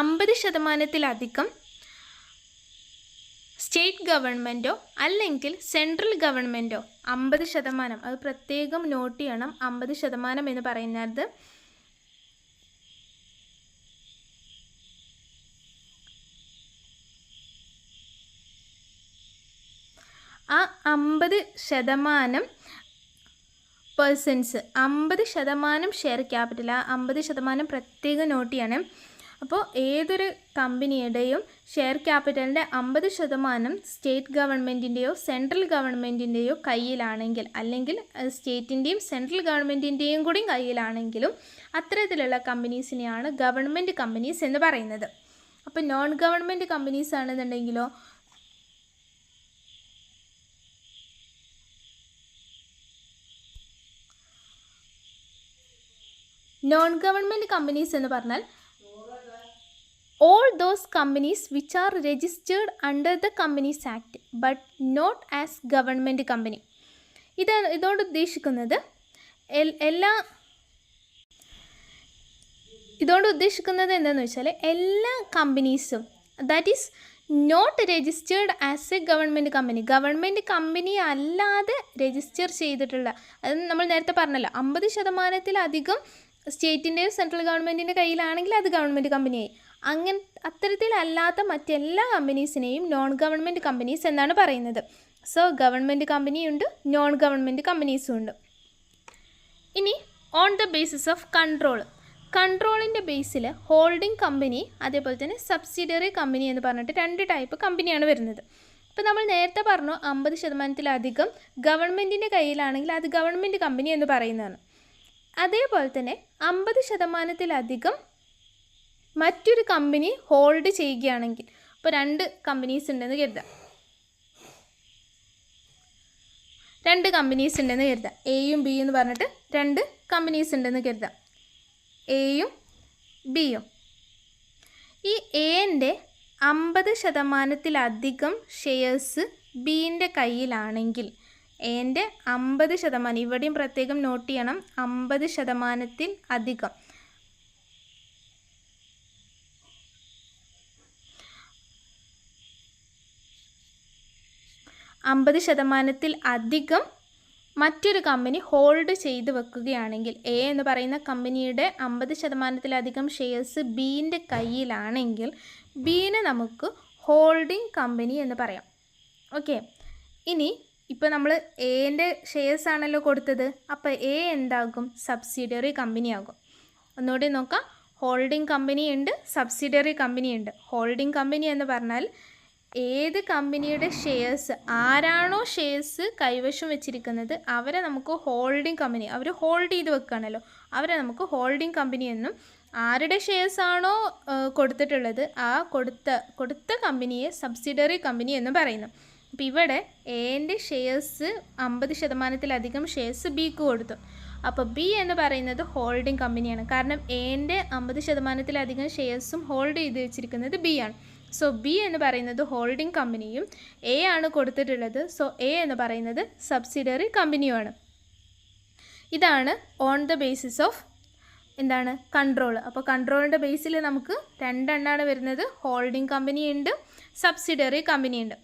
50%-ലധികം സ്റ്റേറ്റ് ഗവൺമെൻറ്റോ അല്ലെങ്കിൽ സെൻട്രൽ ഗവൺമെൻറ്റോ 50%, അത് പ്രത്യേകം നോട്ട് ചെയ്യണം. 50% എന്ന് പറയുന്നത് ആ 50% പേഴ്സൺസ് 50% ഷെയർ ക്യാപിറ്റൽ, ആ 50% പ്രത്യേകം നോട്ട് ചെയ്യണം. അപ്പോൾ ഏതൊരു കമ്പനിയുടെയും ഷെയർ ക്യാപിറ്റലിൻ്റെ 50% സ്റ്റേറ്റ് ഗവൺമെൻറ്റിൻ്റെയോ സെൻട്രൽ ഗവൺമെൻറ്റിൻ്റെയോ കയ്യിലാണെങ്കിൽ, അല്ലെങ്കിൽ സ്റ്റേറ്റിൻ്റെയും സെൻട്രൽ ഗവൺമെൻറ്റിൻ്റെയും കൂടി കയ്യിലാണെങ്കിലും അത്തരത്തിലുള്ള കമ്പനീസിനെയാണ് ഗവൺമെൻറ് കമ്പനീസ് എന്ന് പറയുന്നത്. അപ്പോൾ നോൺ ഗവൺമെൻറ് കമ്പനീസ് ആണെന്നുണ്ടെങ്കിലോ നോൺ ഗവൺമെൻറ് കമ്പനീസ് എന്ന് പറഞ്ഞാൽ all those companies which are registered under the Companies Act but not as government company. ഇതോട് ഉദ്ദേശിക്കുന്നത് എന്താണെന്ന് വെച്ചാൽ എല്ലാ കമ്പനീസും that is not registered as a government company, government company അല്ലാതെ രജിസ്റ്റർ ചെയ്തിട്ടുള്ള, അത് നമ്മൾ നേരത്തെ പറഞ്ഞല്ലോ 50%-ലധികം സ്റ്റേറ്റിൻ്റെയോ സെൻട്രൽ ഗവൺമെൻറ്റിൻ്റെ കയ്യിലാണെങ്കിൽ അത് ഗവൺമെൻറ് കമ്പനിയായി. അങ്ങനെ അത്തരത്തിലല്ലാത്ത മറ്റെല്ലാ കമ്പനീസിനെയും നോൺ ഗവൺമെൻറ് കമ്പനീസ് എന്നാണ് പറയുന്നത്. സോ ഗവൺമെൻറ് കമ്പനിയുണ്ട്, നോൺ ഗവൺമെൻറ് കമ്പനീസും ഉണ്ട്. ഇനി on the basis of control, കൺട്രോളിൻ്റെ ബേസിൽ ഹോൾഡിംഗ് കമ്പനി അതേപോലെ തന്നെ സബ്സിഡിയറി കമ്പനി എന്ന് പറഞ്ഞിട്ട് 2 ടൈപ്പ് കമ്പനിയാണ് വരുന്നത്. ഇപ്പോൾ നമ്മൾ നേരത്തെ പറഞ്ഞു 50% ഗവൺമെൻറ്റിൻ്റെ കയ്യിലാണെങ്കിൽ അത് ഗവൺമെൻറ് കമ്പനി എന്ന് പറയുന്നതാണ്. അതേപോലെ തന്നെ 50% മറ്റൊരു കമ്പനി ഹോൾഡ് ചെയ്യുകയാണെങ്കിൽ, ഇപ്പോൾ 2 കമ്പനീസ് ഉണ്ടെന്ന് കരുതാം, 2 കമ്പനീസ് ഉണ്ടെന്ന് കരുതാം, എയും ബി എന്ന് പറഞ്ഞിട്ട് 2 കമ്പനീസ് ഉണ്ടെന്ന് കരുതാം, എയും ബിയും. ഈ എൻ്റെ 50% ഷെയർസ് ബീൻ്റെ കയ്യിലാണെങ്കിൽ, എൻ്റെ 50%, ഇവിടെയും പ്രത്യേകം നോട്ട് ചെയ്യണം, 50% 50% മറ്റൊരു കമ്പനി ഹോൾഡ് ചെയ്ത് വെക്കുകയാണെങ്കിൽ, എ എന്ന് പറയുന്ന കമ്പനിയുടെ 50% ഷെയർസ് ബീൻ്റെ കയ്യിലാണെങ്കിൽ ബീനെ നമുക്ക് ഹോൾഡിംഗ് കമ്പനി എന്ന് പറയാം. ഓക്കെ, ഇനി ഇപ്പോൾ നമ്മൾ എൻ്റെ ഷെയർസ് ആണല്ലോ കൊടുത്തത്, അപ്പോൾ എ എന്താകും? സബ്സിഡിയറി കമ്പനി ആകും. ഒന്നുകൂടി നോക്കാം, ഹോൾഡിംഗ് കമ്പനി ഉണ്ട്, സബ്സിഡിയറി കമ്പനി ഉണ്ട്. ഹോൾഡിംഗ് കമ്പനി എന്ന് പറഞ്ഞാൽ ഏത് കമ്പനിയുടെ ഷെയർസ്, ആരാണോ ഷെയർസ് കൈവശം വെച്ചിരിക്കുന്നത് അവരെ നമുക്ക് ഹോൾഡിംഗ് കമ്പനി, അവർ ഹോൾഡ് ചെയ്ത് വെക്കുകയാണല്ലോ, അവരെ നമുക്ക് ഹോൾഡിംഗ് കമ്പനി എന്നും, ആരുടെ ഷെയർസ് ആണോ കൊടുത്തിട്ടുള്ളത് ആ കൊടുത്ത കമ്പനിയെ സബ്സിഡിയറി കമ്പനി എന്നും പറയുന്നു. അപ്പോൾ ഇവിടെ എൻ്റെ ഷെയർസ് 50% ഷെയർസ് ബിക്ക് കൊടുത്തു. അപ്പോൾ ബി എന്ന് പറയുന്നത് ഹോൾഡിംഗ് കമ്പനിയാണ്. കാരണം എൻ്റെ 50% ഷെയർസും ഹോൾഡ് ചെയ്ത് വെച്ചിരിക്കുന്നത് ബി ആണ്. സോ ബി എന്ന് പറയുന്നത് ഹോൾഡിംഗ് കമ്പനിയും എ ആണ് കൊടുത്തിട്ടുള്ളത്. സോ എ എന്ന് പറയുന്നത് സബ്സിഡിയറി കമ്പനിയുമാണ്. ഇതാണ് ഓൺ ദ ബേസിസ് ഓഫ് എന്താണ്? കൺട്രോൾ. അപ്പോൾ കൺട്രോളിൻ്റെ ബേസിൽ നമുക്ക് 2 എണ്ണമാണ് വരുന്നത്. ഹോൾഡിംഗ് കമ്പനി ഉണ്ട്, സബ്സിഡിയറി കമ്പനി ഉണ്ട്.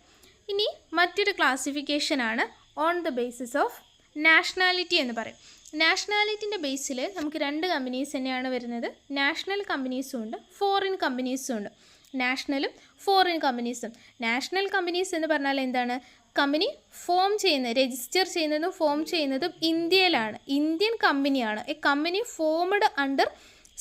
ഇനി മറ്റൊരു ക്ലാസിഫിക്കേഷനാണ് on the basis of nationality എന്ന് പറയും. നാഷണാലിറ്റിൻ്റെ ബേസിൽ നമുക്ക് 2 കമ്പനീസ് തന്നെയാണ് വരുന്നത്. നാഷണൽ കമ്പനീസും ഉണ്ട്, ഫോറിൻ കമ്പനീസും ഉണ്ട്. നാഷണലും ഫോറിൻ കമ്പനീസും. നാഷണൽ കമ്പനീസ് എന്ന് പറഞ്ഞാൽ എന്താണ്? കമ്പനി ഫോം ചെയ്യുന്നത്, രജിസ്റ്റർ ചെയ്യുന്നതും ഫോം ചെയ്യുന്നതും ഇന്ത്യയിലാണ്, ഇന്ത്യൻ കമ്പനിയാണ്. A company formed under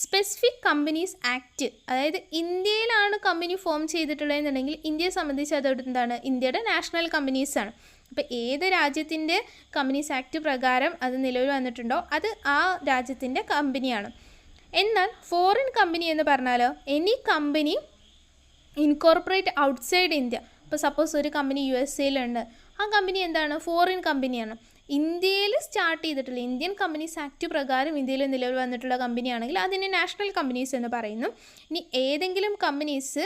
specific companies act. അതായത് ഇന്ത്യയിലാണ് കമ്പനി ഫോം ചെയ്തിട്ടുള്ളതെന്നുണ്ടെങ്കിൽ ഇന്ത്യയെ സംബന്ധിച്ച് അത് എന്താണ്? ഇന്ത്യയുടെ നാഷണൽ കമ്പനീസാണ്. അപ്പോൾ ഏത് രാജ്യത്തിൻ്റെ കമ്പനീസ് ആക്ട് പ്രകാരം അത് നിലവിൽ വന്നിട്ടുണ്ടോ അത് ആ രാജ്യത്തിൻ്റെ കമ്പനിയാണ്. എന്നാൽ ഫോറിൻ കമ്പനി എന്ന് പറഞ്ഞാലോ, any company incorporate outside India. ഇപ്പോൾ സപ്പോസ് ഒരു കമ്പനി USA-യിലുണ്ട്, ആ കമ്പനി എന്താണ്? ഫോറിൻ കമ്പനിയാണ്. ഇന്ത്യയിൽ സ്റ്റാർട്ട് ചെയ്തിട്ടുള്ള ഇന്ത്യൻ കമ്പനീസ് ആക്ട് പ്രകാരം ഇന്ത്യയിൽ നിലവിൽ വന്നിട്ടുള്ള കമ്പനിയാണെങ്കിൽ അതിനെ നാഷണൽ കമ്പനീസ് എന്ന് പറയുന്നു. ഇനി ഏതെങ്കിലും കമ്പനീസ്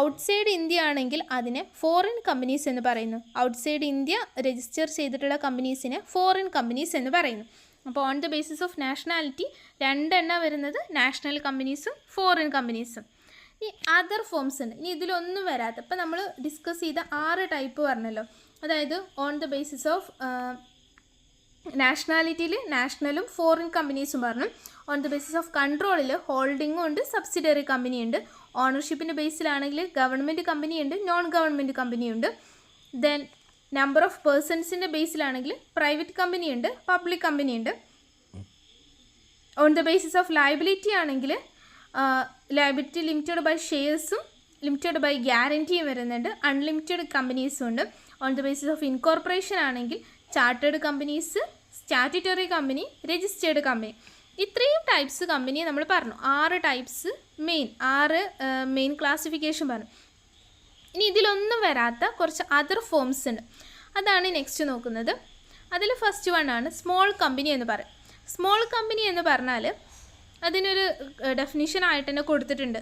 ഔട്ട്സൈഡ് ഇന്ത്യ ആണെങ്കിൽ അതിനെ ഫോറിൻ കമ്പനീസ് എന്ന് പറയുന്നു. ഔട്ട്സൈഡ് ഇന്ത്യ രജിസ്റ്റർ ചെയ്തിട്ടുള്ള കമ്പനീസിനെ ഫോറിൻ കമ്പനീസ് എന്ന് പറയുന്നു. അപ്പോൾ on the basis of nationality 2 എണ്ണം വരുന്നത് നാഷണൽ കമ്പനീസും ഫോറിൻ കമ്പനീസും. ഈ അതർ ഫോംസ് ഉണ്ട്. ഇനി ഇതിലൊന്നും വരാത്ത, ഇപ്പം നമ്മൾ ഡിസ്കസ് ചെയ്ത 6 ടൈപ്പ് പറഞ്ഞല്ലോ. അതായത് ഓൺ ദ ബേസിസ് ഓഫ് നാഷണാലിറ്റിയിൽ നാഷണലും ഫോറിൻ കമ്പനീസും പറഞ്ഞു. ഓൺ ദ ബേസിസ് ഓഫ് കൺട്രോളിൽ ഹോൾഡിങ്ങും ഉണ്ട്, സബ്സിഡിയറി കമ്പനിയുണ്ട്. ഓണർഷിപ്പിൻ്റെ ബേസിലാണെങ്കിൽ ഗവൺമെൻറ് കമ്പനിയുണ്ട്, നോൺ ഗവൺമെൻറ് കമ്പനിയുണ്ട്. ദെൻ നമ്പർ ഓഫ് പേഴ്സൺസിൻ്റെ ബേസിലാണെങ്കിൽ പ്രൈവറ്റ് കമ്പനിയുണ്ട്, പബ്ലിക് കമ്പനിയുണ്ട്. On the basis of liability ആണെങ്കിൽ ലയബിലിറ്റി ലിമിറ്റഡ് ബൈ ഷെയർസും ലിമിറ്റഡ് ബൈ ഗ്യാരൻറ്റിയും വരുന്നുണ്ട്. അൺലിമിറ്റഡ് കമ്പനീസും ഉണ്ട്. On the basis of incorporation ആണെങ്കിൽ chartered companies, statutory company, registered company. ഇത്രയും ടൈപ്സ് കമ്പനി നമ്മൾ പറഞ്ഞു. 6 ടൈപ്സ് മെയിൻ ക്ലാസിഫിക്കേഷൻ പറഞ്ഞു. ഇനി ഇതിലൊന്നും വരാത്ത കുറച്ച് അതർ ഫോംസ് ഉണ്ട്. അതാണ് നെക്സ്റ്റ് നോക്കുന്നത്. അതിൽ ഫസ്റ്റ് വൺ ആണ് സ്മോൾ കമ്പനി എന്ന് പറയും. സ്മോൾ കമ്പനി എന്ന് പറഞ്ഞാൽ അതിനൊരു ഡെഫിനിഷൻ ആയിട്ട് തന്നെ കൊടുത്തിട്ടുണ്ട്.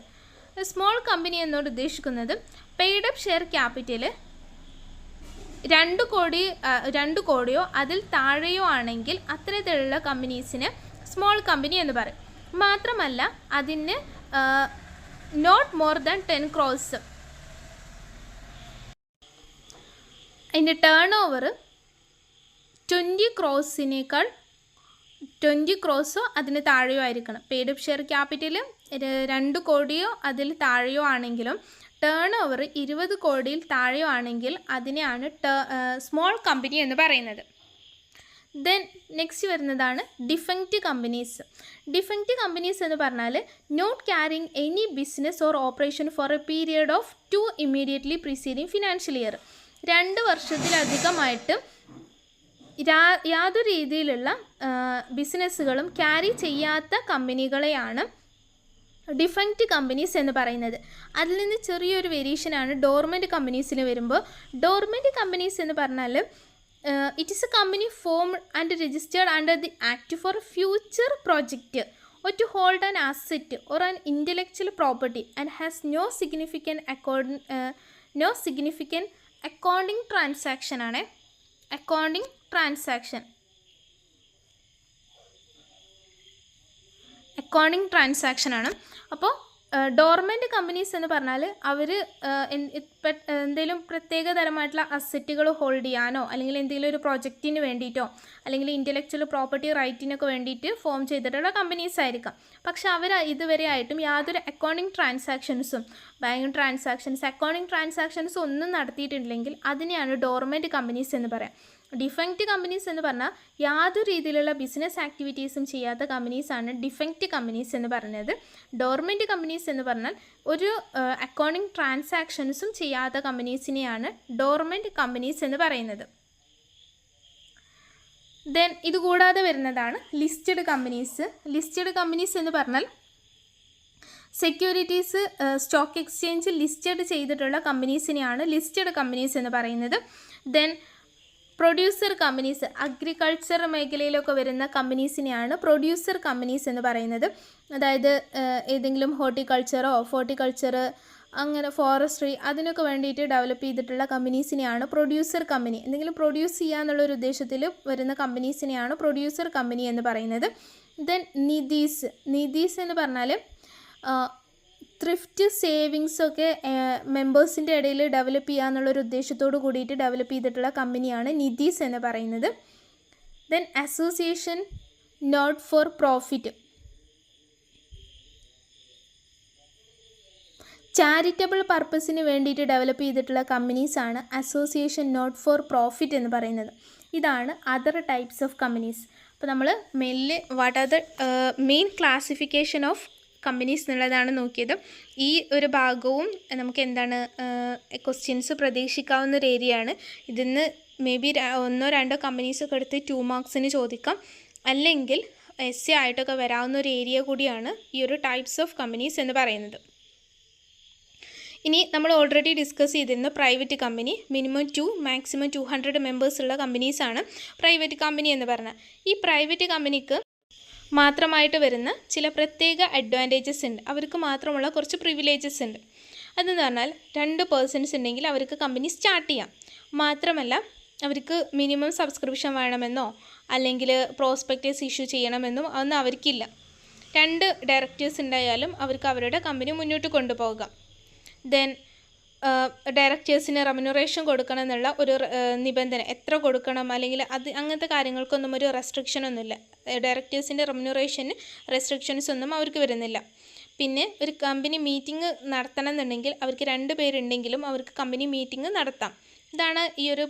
സ്മോൾ കമ്പനി എന്നോട് ഉദ്ദേശിക്കുന്നത് പെയ്ഡ് അപ്പ് ഷെയർ ക്യാപിറ്റൽ 2 കോടിയോ അതിൽ താഴെയോ ആണെങ്കിൽ അത്തരത്തിലുള്ള കമ്പനീസിന് സ്മോൾ കമ്പനി എന്ന് പറയും. മാത്രമല്ല അതിന് നോട്ട് മോർ ദാൻ 10 crores, അതിൻ്റെ ടേൺ ഓവർ 20 crores 20 crores അതിന് താഴെയോ ആയിരിക്കണം. പെയ്ഡ് അപ്പ് ഷെയർ ക്യാപിറ്റൽ 2 കോടിയോ അതിൽ താഴെയോ ആണെങ്കിലും ടേൺ ഓവർ 20 കോടിയിൽ താഴെയോ ആണെങ്കിൽ അതിനെയാണ് സ്മോൾ കമ്പനി എന്ന് പറയുന്നത്. ദെൻ നെക്സ്റ്റ് വരുന്നതാണ് ഡിഫങ്ക്റ്റ് കമ്പനീസ്. ഡിഫങ്ക്റ്റ് കമ്പനീസ് എന്ന് പറഞ്ഞാൽ not carrying any business or operation for a period of 2 immediately preceding financial year. 2 വർഷത്തിലധികമായിട്ട് യാതൊരു രീതിയിലുള്ള ബിസിനസ്സുകളും ക്യാരി ചെയ്യാത്ത കമ്പനികളെയാണ് ഡിഫങ്ക്റ്റ് കമ്പനീസ് എന്ന് പറയുന്നത്. അതിൽ നിന്ന് ചെറിയൊരു വേരിയേഷനാണ് ഡോർമെൻറ്റ് കമ്പനീസിന് വരുമ്പോൾ. ഡോർമെൻറ്റ് കമ്പനീസ് എന്ന് പറഞ്ഞാൽ it is a company formed and registered under the act for a future project or to hold an asset or an intellectual property and has no significant accounting transaction ആണ്. accounting transaction ആണ്. അപ്പോൾ dormant companies എന്ന് പറഞ്ഞാൽ അവർ എന്തെങ്കിലും പ്രത്യേക തരമായിട്ടുള്ള അസറ്റുകൾ hold ചെയ്യാനോ അല്ലെങ്കിൽ എന്തെങ്കിലും ഒരു പ്രൊജക്റ്റിന് വേണ്ടിയിട്ടോ അല്ലെങ്കിൽ ഇൻ്റലക്ച്വൽ പ്രോപ്പർട്ടി റൈറ്റിനൊക്കെ വേണ്ടിയിട്ട് ഫോം ചെയ്തിട്ടുള്ള കമ്പനീസ് ആയിരിക്കാം. പക്ഷെ അവർ ഇതുവരെ ആയിട്ടും യാതൊരു അക്കൗണ്ടിങ് ട്രാൻസാക്ഷൻസും ബാങ്കിങ് ട്രാൻസാക്ഷൻസ് അക്കൗണ്ടിങ് ട്രാൻസാക്ഷൻസും ഒന്നും നടത്തിയിട്ടില്ലെങ്കിൽ അതിനെയാണ് ഡോർമെൻറ്റ് കമ്പനീസ് എന്ന് പറയാം. ഡിഫങ്ക്റ്റ് കമ്പനീസ് എന്ന് പറഞ്ഞാൽ യാതൊരു രീതിയിലുള്ള ബിസിനസ് ആക്ടിവിറ്റീസും ചെയ്യാത്ത കമ്പനീസാണ് ഡിഫങ്ക്റ്റ് കമ്പനീസ് എന്ന് പറയുന്നത്. ഡോർമെൻറ്റ് കമ്പനീസ് എന്ന് പറഞ്ഞാൽ ഒരു അക്കൗണ്ടിങ് ട്രാൻസാക്ഷൻസും ചെയ്യാത്ത കമ്പനീസിനെയാണ് ഡോർമെൻറ്റ് കമ്പനീസ് എന്ന് പറയുന്നത്. ദെൻ ഇതുകൂടാതെ വരുന്നതാണ് ലിസ്റ്റഡ് കമ്പനീസ്. ലിസ്റ്റഡ് കമ്പനീസ് എന്ന് പറഞ്ഞാൽ സെക്യൂരിറ്റീസ് സ്റ്റോക്ക് എക്സ്ചേഞ്ച് ലിസ്റ്റഡ് ചെയ്തിട്ടുള്ള കമ്പനീസിനെയാണ് ലിസ്റ്റഡ് കമ്പനീസ് എന്ന് പറയുന്നത്. ദെൻ പ്രൊഡ്യൂസർ കമ്പനീസ്, അഗ്രികൾച്ചർ മേഖലയിലൊക്കെ വരുന്ന കമ്പനീസിനെയാണ് പ്രൊഡ്യൂസർ കമ്പനീസ് എന്ന് പറയുന്നത്. അതായത് ഏതെങ്കിലും ഫോർട്ടിക്കൾച്ചർ അങ്ങനെ ഫോറസ്ട്രി അതിനൊക്കെ വേണ്ടിയിട്ട് ഡെവലപ്പ് ചെയ്തിട്ടുള്ള കമ്പനീസിനെയാണ് പ്രൊഡ്യൂസർ കമ്പനി. എന്തെങ്കിലും പ്രൊഡ്യൂസ് ചെയ്യുക എന്നുള്ളൊരു ഉദ്ദേശത്തിൽ വരുന്ന കമ്പനീസിനെയാണ് പ്രൊഡ്യൂസർ കമ്പനി എന്ന് പറയുന്നത്. ദെൻ നിധീസ് എന്ന് പറഞ്ഞാൽ ത്രിഫ്റ്റ് സേവിങ്സൊക്കെ മെമ്പേഴ്സിൻ്റെ ഇടയിൽ ഡെവലപ്പ് ചെയ്യുക എന്നുള്ളൊരു ഉദ്ദേശത്തോട് കൂടിയിട്ട് ഡെവലപ്പ് ചെയ്തിട്ടുള്ള കമ്പനിയാണ് നിധീസ് എന്ന് പറയുന്നത്. Then association not for profit, charitable പർപ്പസിന് വേണ്ടിയിട്ട് ഡെവലപ്പ് ചെയ്തിട്ടുള്ള കമ്പനീസാണ് അസോസിയേഷൻ നോട്ട് ഫോർ പ്രോഫിറ്റ് എന്ന് പറയുന്നത്. ഇതാണ് അതർ ടൈപ്സ് ഓഫ് കമ്പനീസ്. അപ്പോൾ നമ്മൾ mainly what are the main classification of companies എന്നുള്ളതാണ് നോക്കിയത്. ഈ ഒരു ഭാഗവും നമുക്ക് എന്താണ് ക്വസ്റ്റ്യൻസ് പ്രതീക്ഷിക്കാവുന്ന ഒരു ഏരിയയാണ്. ഇതിന്ന് മേ ബി 1-2 കമ്പനീസൊക്കെ എടുത്ത് 2 മാർക്സിന് ചോദിക്കാം, അല്ലെങ്കിൽ എസ്സേ ആയിട്ടൊക്കെ വരാവുന്ന ഒരു ഏരിയ കൂടിയാണ് ഈ ഒരു ടൈപ്സ് ഓഫ് കമ്പനീസ് എന്ന് പറയുന്നത്. ഇനി നമ്മൾ ഓൾറെഡി ഡിസ്കസ് ചെയ്തിരുന്ന private company, minimum 2 maximum 200 members ഉള്ള കമ്പനീസാണ് പ്രൈവറ്റ് കമ്പനി എന്ന് പറഞ്ഞാൽ. ഈ പ്രൈവറ്റ് കമ്പനിക്ക് മാത്രമായിട്ട് വരുന്ന ചില പ്രത്യേക അഡ്വാൻറ്റേജസ് ഉണ്ട്, അവർക്ക് മാത്രമുള്ള കുറച്ച് പ്രിവിലേജസ് ഉണ്ട്. അതെന്ന് പറഞ്ഞാൽ 2 പേഴ്സൺസ് ഉണ്ടെങ്കിൽ അവർക്ക് കമ്പനി സ്റ്റാർട്ട് ചെയ്യാം. മാത്രമല്ല അവർക്ക് മിനിമം സബ്സ്ക്രിപ്ഷൻ വേണമെന്നോ അല്ലെങ്കിൽ പ്രോസ്പെക്റ്റസ് ഇഷ്യൂ ചെയ്യണമെന്നോ അതൊന്നും അവർക്കില്ല. 2 ഡയറക്ടേഴ്സ് ഉണ്ടായാലും അവർക്ക് അവരുടെ കമ്പനി മുന്നോട്ട് കൊണ്ടുപോകാം. ദെൻ ഡയറക്ടേഴ്സിന് റെമ്യൂണറേഷൻ കൊടുക്കണം എന്നുള്ള ഒരു നിബന്ധന, എത്ര കൊടുക്കണം അല്ലെങ്കിൽ അങ്ങനത്തെ കാര്യങ്ങൾക്കൊന്നും ഒരു റെസ്ട്രിക്ഷനൊന്നുമില്ല. ഡയറക്ടേഴ്സിൻ്റെ റെമ്യൂണറേഷന് റെസ്ട്രിക്ഷൻസ് ഒന്നും അവർക്ക് വരുന്നില്ല. പിന്നെ ഒരു കമ്പനി മീറ്റിംഗ് നടത്തണം എന്നുണ്ടെങ്കിൽ അവർക്ക് 2 പേരുണ്ടെങ്കിലും അവർക്ക് കമ്പനി മീറ്റിംഗ് നടത്താം. ഇതാണ് ഈ ഒരു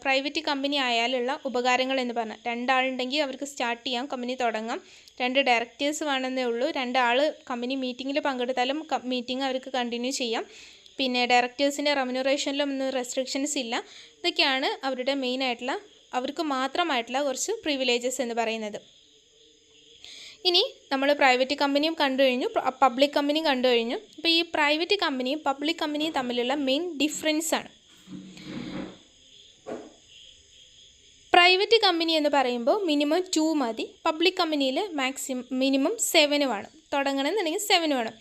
പ്രൈവറ്റ് കമ്പനി ആയാലുള്ള ഉപകാരങ്ങൾ എന്ന് പറഞ്ഞാൽ. 2 ആളുണ്ടെങ്കിൽ അവർക്ക് സ്റ്റാർട്ട് ചെയ്യാം, കമ്പനി തുടങ്ങാം. 2 ഡയറക്ടേഴ്സ് വേണമെന്നേ ഉള്ളൂ. 2 ആൾ കമ്പനി മീറ്റിങ്ങിൽ പങ്കെടുത്താലും മീറ്റിംഗ് അവർക്ക് കണ്ടിന്യൂ ചെയ്യാം. പിന്നെ ഡയറക്ടേഴ്സിൻ്റെ റെമ്യൂണറേഷനിലും ഒന്നും റെസ്ട്രിക്ഷൻസ് ഇല്ല. ഇതൊക്കെയാണ് അവരുടെ മെയിനായിട്ടുള്ള, അവർക്ക് മാത്രമായിട്ടുള്ള കുറച്ച് പ്രിവിലേജസ് എന്ന് പറയുന്നത്. ഇനി നമ്മൾ പ്രൈവറ്റ് കമ്പനിയും കണ്ടു കഴിഞ്ഞു, പബ്ലിക് കമ്പനിയും കണ്ടു കഴിഞ്ഞു. അപ്പോൾ ഈ പ്രൈവറ്റ് കമ്പനിയും പബ്ലിക് കമ്പനിയും തമ്മിലുള്ള മെയിൻ ഡിഫറൻസ് ആണ്. പ്രൈവറ്റ് കമ്പനി എന്ന് പറയുമ്പോൾ മിനിമം 2 മതി. പബ്ലിക് കമ്പനിയിൽ മിനിമം 7 വേണം. തുടങ്ങണമെന്നുണ്ടെങ്കിൽ 7 വേണം.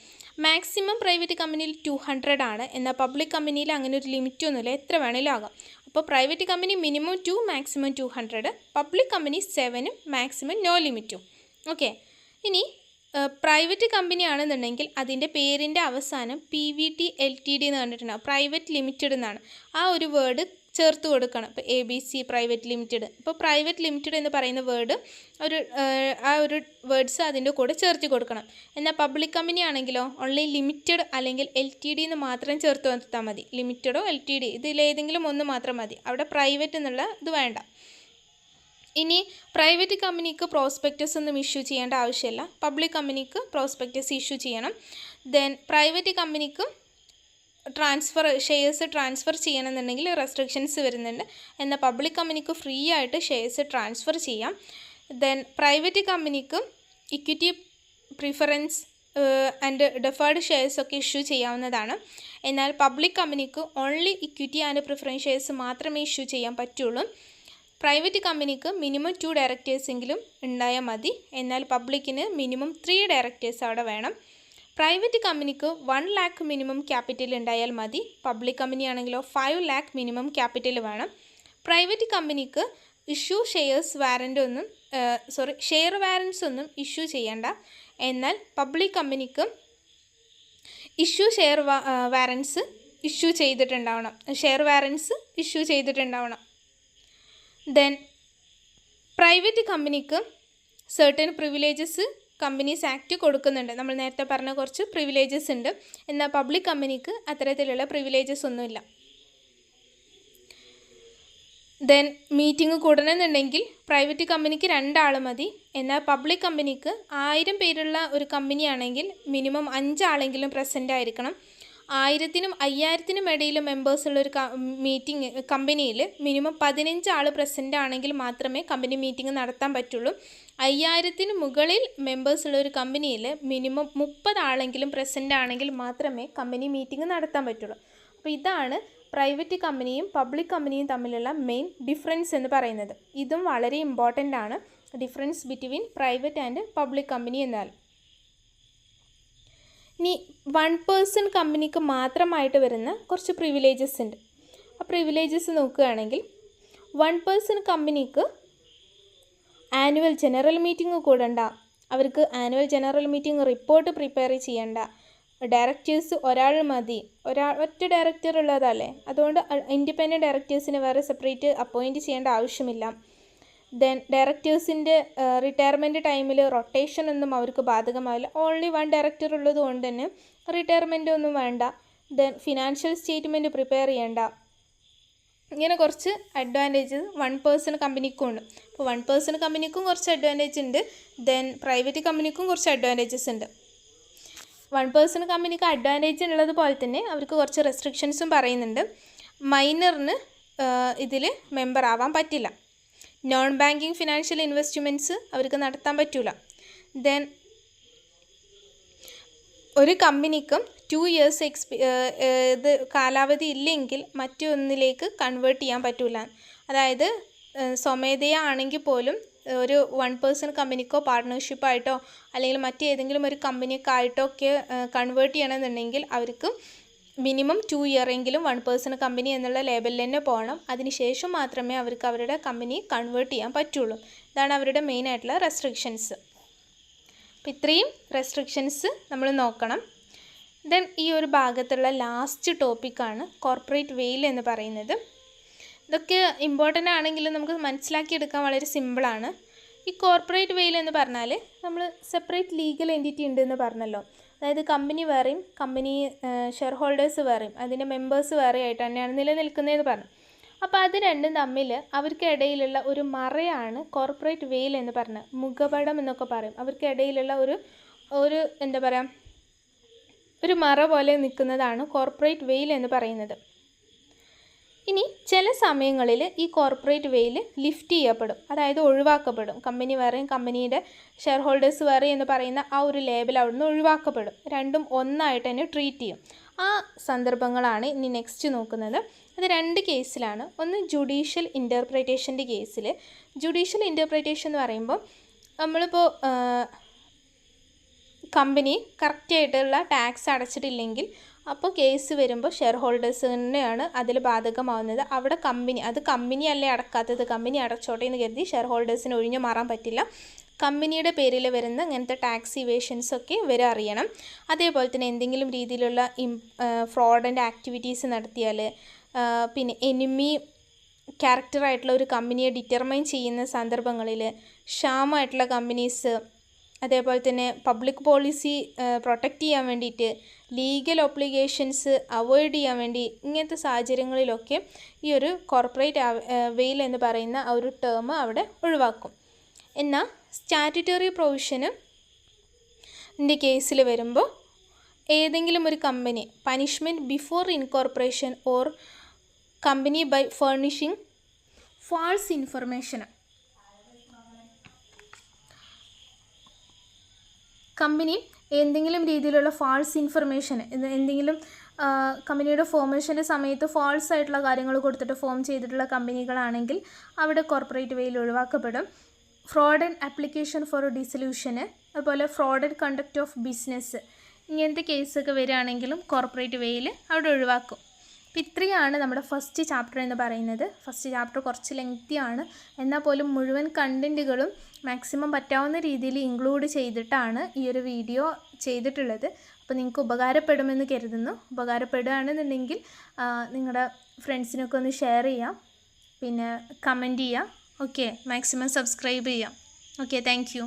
മാക്സിമം പ്രൈവറ്റ് കമ്പനിയിൽ 200 ആണ്. എന്നാൽ പബ്ലിക് കമ്പനിയിൽ അങ്ങനെ ഒരു ലിമിറ്റ് ഒന്നുമില്ല, എത്ര വേണമെങ്കിലും ആകാം. അപ്പോൾ private company minimum 2 maximum 200, public company 7 maximum no ലിമിറ്റും. ഓക്കെ. ഇനി പ്രൈവറ്റ് കമ്പനി ആണെന്നുണ്ടെങ്കിൽ അതിൻ്റെ പേരിൻ്റെ അവസാനം PVT LTD എന്ന് കണ്ടിട്ടുണ്ടാകും, പ്രൈവറ്റ് ലിമിറ്റഡ് എന്നാണ്. ആ ഒരു വേർഡ് ചേർത്ത് കൊടുക്കണം. ഇപ്പോൾ ABC പ്രൈവറ്റ് ലിമിറ്റഡ്, ഇപ്പോൾ പ്രൈവറ്റ് ലിമിറ്റഡ് എന്ന് പറയുന്ന വേർഡ് ആ ഒരു വേർഡ്സ് അതിൻ്റെ കൂടെ ചേർത്ത് കൊടുക്കണം. എന്നാൽ പബ്ലിക് കമ്പനി ആണെങ്കിലോ ഓൺലി ലിമിറ്റഡ് അല്ലെങ്കിൽ LTD എന്ന് മാത്രം ചേർത്ത് കൊടുത്താൽ മതി. ലിമിറ്റഡോ LTD ഇതിലേതെങ്കിലും ഒന്ന് മാത്രം മതി, അവിടെ പ്രൈവറ്റ് എന്നുള്ള ഇത് വേണ്ട. ഇനി പ്രൈവറ്റ് കമ്പനിക്ക് പ്രോസ്പെക്റ്റസ് ഒന്നും ഇഷ്യൂ ചെയ്യേണ്ട ആവശ്യമില്ല, പബ്ലിക് കമ്പനിക്ക് പ്രോസ്പെക്റ്റസ് ഇഷ്യൂ ചെയ്യണം. ദെൻ പ്രൈവറ്റ് കമ്പനിക്ക് ഷെയർസ് ട്രാൻസ്ഫർ ചെയ്യണമെന്നുണ്ടെങ്കിൽ റെസ്ട്രിക്ഷൻസ് വരുന്നുണ്ട്. എന്നാൽ പബ്ലിക് കമ്പനിക്ക് ഫ്രീ ആയിട്ട് ഷെയർസ് ട്രാൻസ്ഫർ ചെയ്യാം. ദെൻ പ്രൈവറ്റ് കമ്പനിക്ക് ഇക്വിറ്റി പ്രിഫറൻസ് ആൻഡ് ഡെഫേർഡ് ഷെയർസൊക്കെ ഇഷ്യൂ ചെയ്യാവുന്നതാണ്. എന്നാൽ പബ്ലിക് കമ്പനിക്ക് only equity and preference shares മാത്രമേ ഇഷ്യൂ ചെയ്യാൻ പറ്റുള്ളൂ. പ്രൈവറ്റ് കമ്പനിക്ക് മിനിമം 2 ഡയറക്ടേഴ്സെങ്കിലും ഉണ്ടായാൽ മതി, എന്നാൽ പബ്ലിക്കിന് മിനിമം 3 ഡയറക്ടേഴ്സ് അവിടെ വേണം. പ്രൈവറ്റ് കമ്പനിക്ക് 1 lakh മിനിമം ക്യാപിറ്റൽ ഉണ്ടായാൽ മതി, പബ്ലിക് കമ്പനി ആണെങ്കിലോ 5 lakh മിനിമം ക്യാപിറ്റൽ വേണം. പ്രൈവറ്റ് കമ്പനിക്ക് ഷെയർ വാറൻസ് ഒന്നും ഇഷ്യൂ ചെയ്യേണ്ട, എന്നാൽ പബ്ലിക് കമ്പനിക്ക് ഷെയർ വാറൻസ് ഇഷ്യൂ ചെയ്തിട്ടുണ്ടാവണം. ദെൻ പ്രൈവറ്റ് കമ്പനിക്ക് സർട്ടൻ പ്രിവിലേജസ് കമ്പനീസ് ആക്ട് കൊടുക്കുന്നുണ്ട്. നമ്മൾ നേരത്തെ പറഞ്ഞ കുറച്ച് പ്രിവിലേജസ് ഉണ്ട്, എന്നാൽ പബ്ലിക് കമ്പനിക്ക് അത്തരത്തിലുള്ള പ്രിവിലേജസ് ഒന്നുമില്ല. ദെൻ മീറ്റിംഗ് കൂടണമെന്നുണ്ടെങ്കിൽ പ്രൈവറ്റ് കമ്പനിക്ക് 2 ആൾ മതി, എന്നാൽ പബ്ലിക് കമ്പനിക്ക് 1000 പേരുള്ള ഒരു കമ്പനി ആണെങ്കിൽ മിനിമം 5 ആളെങ്കിലും പ്രസൻ്റ് ആയിരിക്കണം. 1000-നും 5000-നും ഇടയിൽ മെമ്പേഴ്സുള്ള ഒരു കമ്പനിയിൽ മിനിമം 15 ആൾ പ്രസൻ്റ് ആണെങ്കിൽ മാത്രമേ കമ്പനി മീറ്റിംഗ് നടത്താൻ പറ്റുള്ളൂ. 5000-ന് മുകളിൽ മെമ്പേഴ്സുള്ള ഒരു കമ്പനിയിൽ മിനിമം 30 ആളെങ്കിലും പ്രസൻ്റ് ആണെങ്കിൽ മാത്രമേ കമ്പനി മീറ്റിംഗ് നടത്താൻ പറ്റുള്ളൂ. അപ്പോൾ ഇതാണ് പ്രൈവറ്റ് കമ്പനിയും പബ്ലിക് കമ്പനിയും തമ്മിലുള്ള മെയിൻ ഡിഫറൻസ് എന്ന് പറയുന്നത്. ഇതും വളരെ ഇമ്പോർട്ടൻ്റ് ആണ്, difference between private and public company എന്നാൽ. ഇനി 1 person കമ്പനിക്ക് മാത്രമായിട്ട് വരുന്ന കുറച്ച് പ്രിവിലേജസ് ഉണ്ട്. ആ പ്രിവിലേജസ് നോക്കുകയാണെങ്കിൽ 1 person കമ്പനിക്ക് ആനുവൽ ജനറൽ മീറ്റിംഗ് കൂടണ്ട, അവർക്ക് annual general meeting report prepare ചെയ്യണ്ട, ഡയറക്ടേഴ്സ് ഒരാൾ മതി, ഒറ്റ ഡയറക്ടർ ഉള്ളതല്ലേ, അതുകൊണ്ട് ഇൻഡിപെൻഡൻറ്റ് ഡയറക്ടേഴ്സിന് വേറെ സെപ്പറേറ്റ് അപ്പോയിൻറ്റ് ചെയ്യേണ്ട ആവശ്യമില്ല. ദെൻ ഡയറക്ടേഴ്സിൻ്റെ റിട്ടയർമെൻറ്റ് ടൈമിൽ റൊട്ടേഷൻ ഒന്നും അവർക്ക് ബാധകമാവില്ല, ഓൺലി 1 ഡയറക്ടർ ഉള്ളത് കൊണ്ട് തന്നെ റിട്ടയർമെൻറ്റ് ഒന്നും വേണ്ട. ദെൻ ഫിനാൻഷ്യൽ സ്റ്റേറ്റ്മെൻറ്റ് പ്രിപ്പയർ ചെയ്യേണ്ട. ഇങ്ങനെ കുറച്ച് അഡ്വാൻറ്റേജസ് 1 person കമ്പനിക്കും ഉണ്ട്. അപ്പോൾ 1 person കമ്പനിക്കും കുറച്ച് അഡ്വാൻറ്റേജ് ഉണ്ട്, ദെൻ പ്രൈവറ്റ് കമ്പനിക്കും കുറച്ച് അഡ്വാൻറ്റേജസ് ഉണ്ട്. 1 person കമ്പനിക്ക് അഡ്വാൻറ്റേജ് ഉള്ളത് പോലെ തന്നെ അവർക്ക് കുറച്ച് റെസ്ട്രിക്ഷൻസും പറയുന്നുണ്ട്. മൈനറിന് ഇതിൽ മെമ്പർ ആവാൻ പറ്റില്ല, നോൺ ബാങ്കിങ് ഫിനാൻഷ്യൽ ഇൻവെസ്റ്റ്മെൻറ്റ്സ് അവർക്ക് നടത്താൻ പറ്റില്ല. ദെൻ ഒരു കമ്പനിക്കും 2 years ഇത് കാലാവധി ഇല്ലെങ്കിൽ മറ്റൊന്നിലേക്ക് കൺവേർട്ട് ചെയ്യാൻ പറ്റില്ല. അതായത് സ്വമേധയാ ആണെങ്കിൽ പോലും ഒരു 1 person കമ്പനിക്കോ പാർട്ട്ണർഷിപ്പായിട്ടോ അല്ലെങ്കിൽ മറ്റേതെങ്കിലും ഒരു കമ്പനിയൊക്കെ ആയിട്ടോ ഒക്കെ കൺവേർട്ട് ചെയ്യണമെന്നുണ്ടെങ്കിൽ അവർക്ക് മിനിമം 2 year എങ്കിലും 1 person കമ്പനി എന്നുള്ള ലേബലിൽ തന്നെ പോകണം. അതിനുശേഷം മാത്രമേ അവർക്ക് അവരുടെ കമ്പനി കൺവേർട്ട് ചെയ്യാൻ പറ്റുള്ളൂ. ഇതാണ് അവരുടെ മെയിനായിട്ടുള്ള റെസ്ട്രിക്ഷൻസ്. അപ്പോൾ ഇത്രയും റെസ്ട്രിക്ഷൻസ് നമ്മൾ നോക്കണം. ദെൻ ഈ ഒരു ഭാഗത്തുള്ള ലാസ്റ്റ് ടോപ്പിക്കാണ് കോർപ്പറേറ്റ് വെയിൽ എന്ന് പറയുന്നത്. ഇതൊക്കെ ഇമ്പോർട്ടൻ്റ് ആണെങ്കിലും നമുക്ക് മനസ്സിലാക്കിയെടുക്കാൻ വളരെ സിമ്പിളാണ്. ഈ കോർപ്പറേറ്റ് വെയിൽ എന്ന് പറഞ്ഞാൽ നമ്മൾ സെപ്പറേറ്റ് ലീഗൽ എൻറ്റിറ്റി ഉണ്ടെന്ന് പറഞ്ഞല്ലോ, അതായത് കമ്പനി വേറെയും കമ്പനി ഷെയർ ഹോൾഡേഴ്സ് വേറെയും അതിൻ്റെ മെമ്പേഴ്സ് വേറെ ആയിട്ട് തന്നെയാണ് നിലനിൽക്കുന്നതെന്ന് പറഞ്ഞു. അപ്പോൾ അത് രണ്ടും തമ്മിൽ അവർക്കിടയിലുള്ള ഒരു മറയാണ് കോർപ്പറേറ്റ് വെയിൽ എന്ന് പറഞ്ഞത്, മുഖപടം എന്നൊക്കെ പറയും. അവർക്കിടയിലുള്ള ഒരു എന്താ പറയുക, ഒരു മറ പോലെ നിൽക്കുന്നതാണ് കോർപ്പറേറ്റ് വെയിൽ എന്ന് പറയുന്നത്. ഇനി ചില സമയങ്ങളിൽ ഈ കോർപ്പറേറ്റ് വെയിൽ ലിഫ്റ്റ് ചെയ്യപ്പെടും, അതായത് ഒഴിവാക്കപ്പെടും. കമ്പനി വേറെയും കമ്പനിയുടെ ഷെയർ ഹോൾഡേഴ്സ് വേറെ എന്ന് പറയുന്ന ആ ഒരു ലേബൽ അവിടുന്ന് ഒഴിവാക്കപ്പെടും, രണ്ടും ഒന്നായിട്ട് തന്നെ ട്രീറ്റ് ചെയ്യും. ആ സന്ദർഭങ്ങളാണ് ഇനി നെക്സ്റ്റ് നോക്കുന്നത്. അത് 2 കേസിലാണ്. ഒന്ന് ജുഡീഷ്യൽ ഇൻ്റർപ്രിറ്റേഷൻ്റെ കേസിൽ. ജുഡീഷ്യൽ ഇൻ്റർപ്രിറ്റേഷൻ എന്ന് പറയുമ്പോൾ നമ്മളിപ്പോൾ കമ്പനി കറക്റ്റായിട്ടുള്ള ടാക്സ് അടച്ചിട്ടില്ലെങ്കിൽ അപ്പോൾ കേസ് വരുമ്പോൾ ഷെയർ ഹോൾഡേഴ്സ് തന്നെയാണ് അതിൽ ബാധകമാവുന്നത്. അവിടെ കമ്പനി അല്ലേ അടക്കാത്തത്, കമ്പനി അടച്ചോട്ടെ എന്ന് കരുതി ഷെയർ ഹോൾഡേഴ്സിന് ഒഴിഞ്ഞു മാറാൻ പറ്റില്ല. കമ്പനിയുടെ പേരിൽ വരുന്ന ഇങ്ങനത്തെ ടാക്സ് ഇവേഷൻസൊക്കെ ഇവർ അറിയണം. അതേപോലെ തന്നെ എന്തെങ്കിലും രീതിയിലുള്ള ഫ്രോഡൻ്റ് ആക്ടിവിറ്റീസ് നടത്തിയാൽ, പിന്നെ എനിമി ക്യാരക്ടറായിട്ടുള്ള ഒരു കമ്പനിയെ ഡിറ്റർമൈൻ ചെയ്യുന്ന സന്ദർഭങ്ങളിൽ ക്ഷാമമായിട്ടുള്ള കമ്പനീസ്, അതേപോലെ തന്നെ പബ്ലിക് പോളിസി പ്രൊട്ടക്റ്റ് ചെയ്യാൻ വേണ്ടിയിട്ട്, ലീഗൽ ഒബ്ലിഗേഷൻസ് അവോയ്ഡ് ചെയ്യാൻ വേണ്ടി, ഇങ്ങനത്തെ സാഹചര്യങ്ങളിലൊക്കെ ഈ ഒരു കോർപ്പറേറ്റ് വെയിൽ എന്ന് പറയുന്ന ആ ഒരു ടേം അവിടെ ഒഴിവാക്കും. എന്നാൽ സ്റ്റാറ്റ്യൂട്ടറി പ്രൊവിഷന് ൻ്റെ കേസിൽ വരുമ്പോൾ ഏതെങ്കിലും ഒരു company punishment before incorporation or company by furnishing false information, company എന്തെങ്കിലും രീതിയിലുള്ള ഫാൾസ് ഇൻഫർമേഷൻ, എന്തെങ്കിലും കമ്പനിയുടെ ഫോർമേഷൻ്റെ സമയത്ത് ഫാൾസ് ആയിട്ടുള്ള കാര്യങ്ങൾ കൊടുത്തിട്ട് ഫോം ചെയ്തിട്ടുള്ള കമ്പനികളാണെങ്കിൽ അവിടെ കോർപ്പറേറ്റ് വെയിൽ ഒഴിവാക്കപ്പെടും. ഫ്രോഡ് ആൻഡ് ആപ്ലിക്കേഷൻ ഫോർ ഡിസൊല്യൂഷന്, അതുപോലെ fraud and conduct of business, ഇങ്ങനത്തെ കേസൊക്കെ വരികയാണെങ്കിലും കോർപ്പറേറ്റ് വെയിൽ അവിടെ ഒഴിവാക്കും. അപ്പോൾ ഇത്രയാണ് നമ്മുടെ ഫസ്റ്റ് ചാപ്റ്റർ എന്ന് പറയുന്നത്. ഫസ്റ്റ് ചാപ്റ്റർ കുറച്ച് ലെങ്തിയാണ്, എന്നാൽ പോലും മുഴുവൻ കണ്ടൻറ്റുകളും മാക്സിമം പറ്റാവുന്ന രീതിയിൽ ഇൻക്ലൂഡ് ചെയ്തിട്ടാണ് ഈ ഒരു വീഡിയോ ചെയ്തിട്ടുള്ളത്. അപ്പോൾ നിങ്ങൾക്ക് ഉപകാരപ്പെടുമെന്ന് കരുതുന്നു. ഉപകാരപ്പെടുകയാണെന്നുണ്ടെങ്കിൽ നിങ്ങളുടെ ഫ്രണ്ട്സിനൊക്കെ ഒന്ന് ഷെയർ ചെയ്യാം, പിന്നെ കമൻറ്റ് ചെയ്യാം. ഓക്കെ, മാക്സിമം സബ്സ്ക്രൈബ് ചെയ്യാം. Okay, thank you.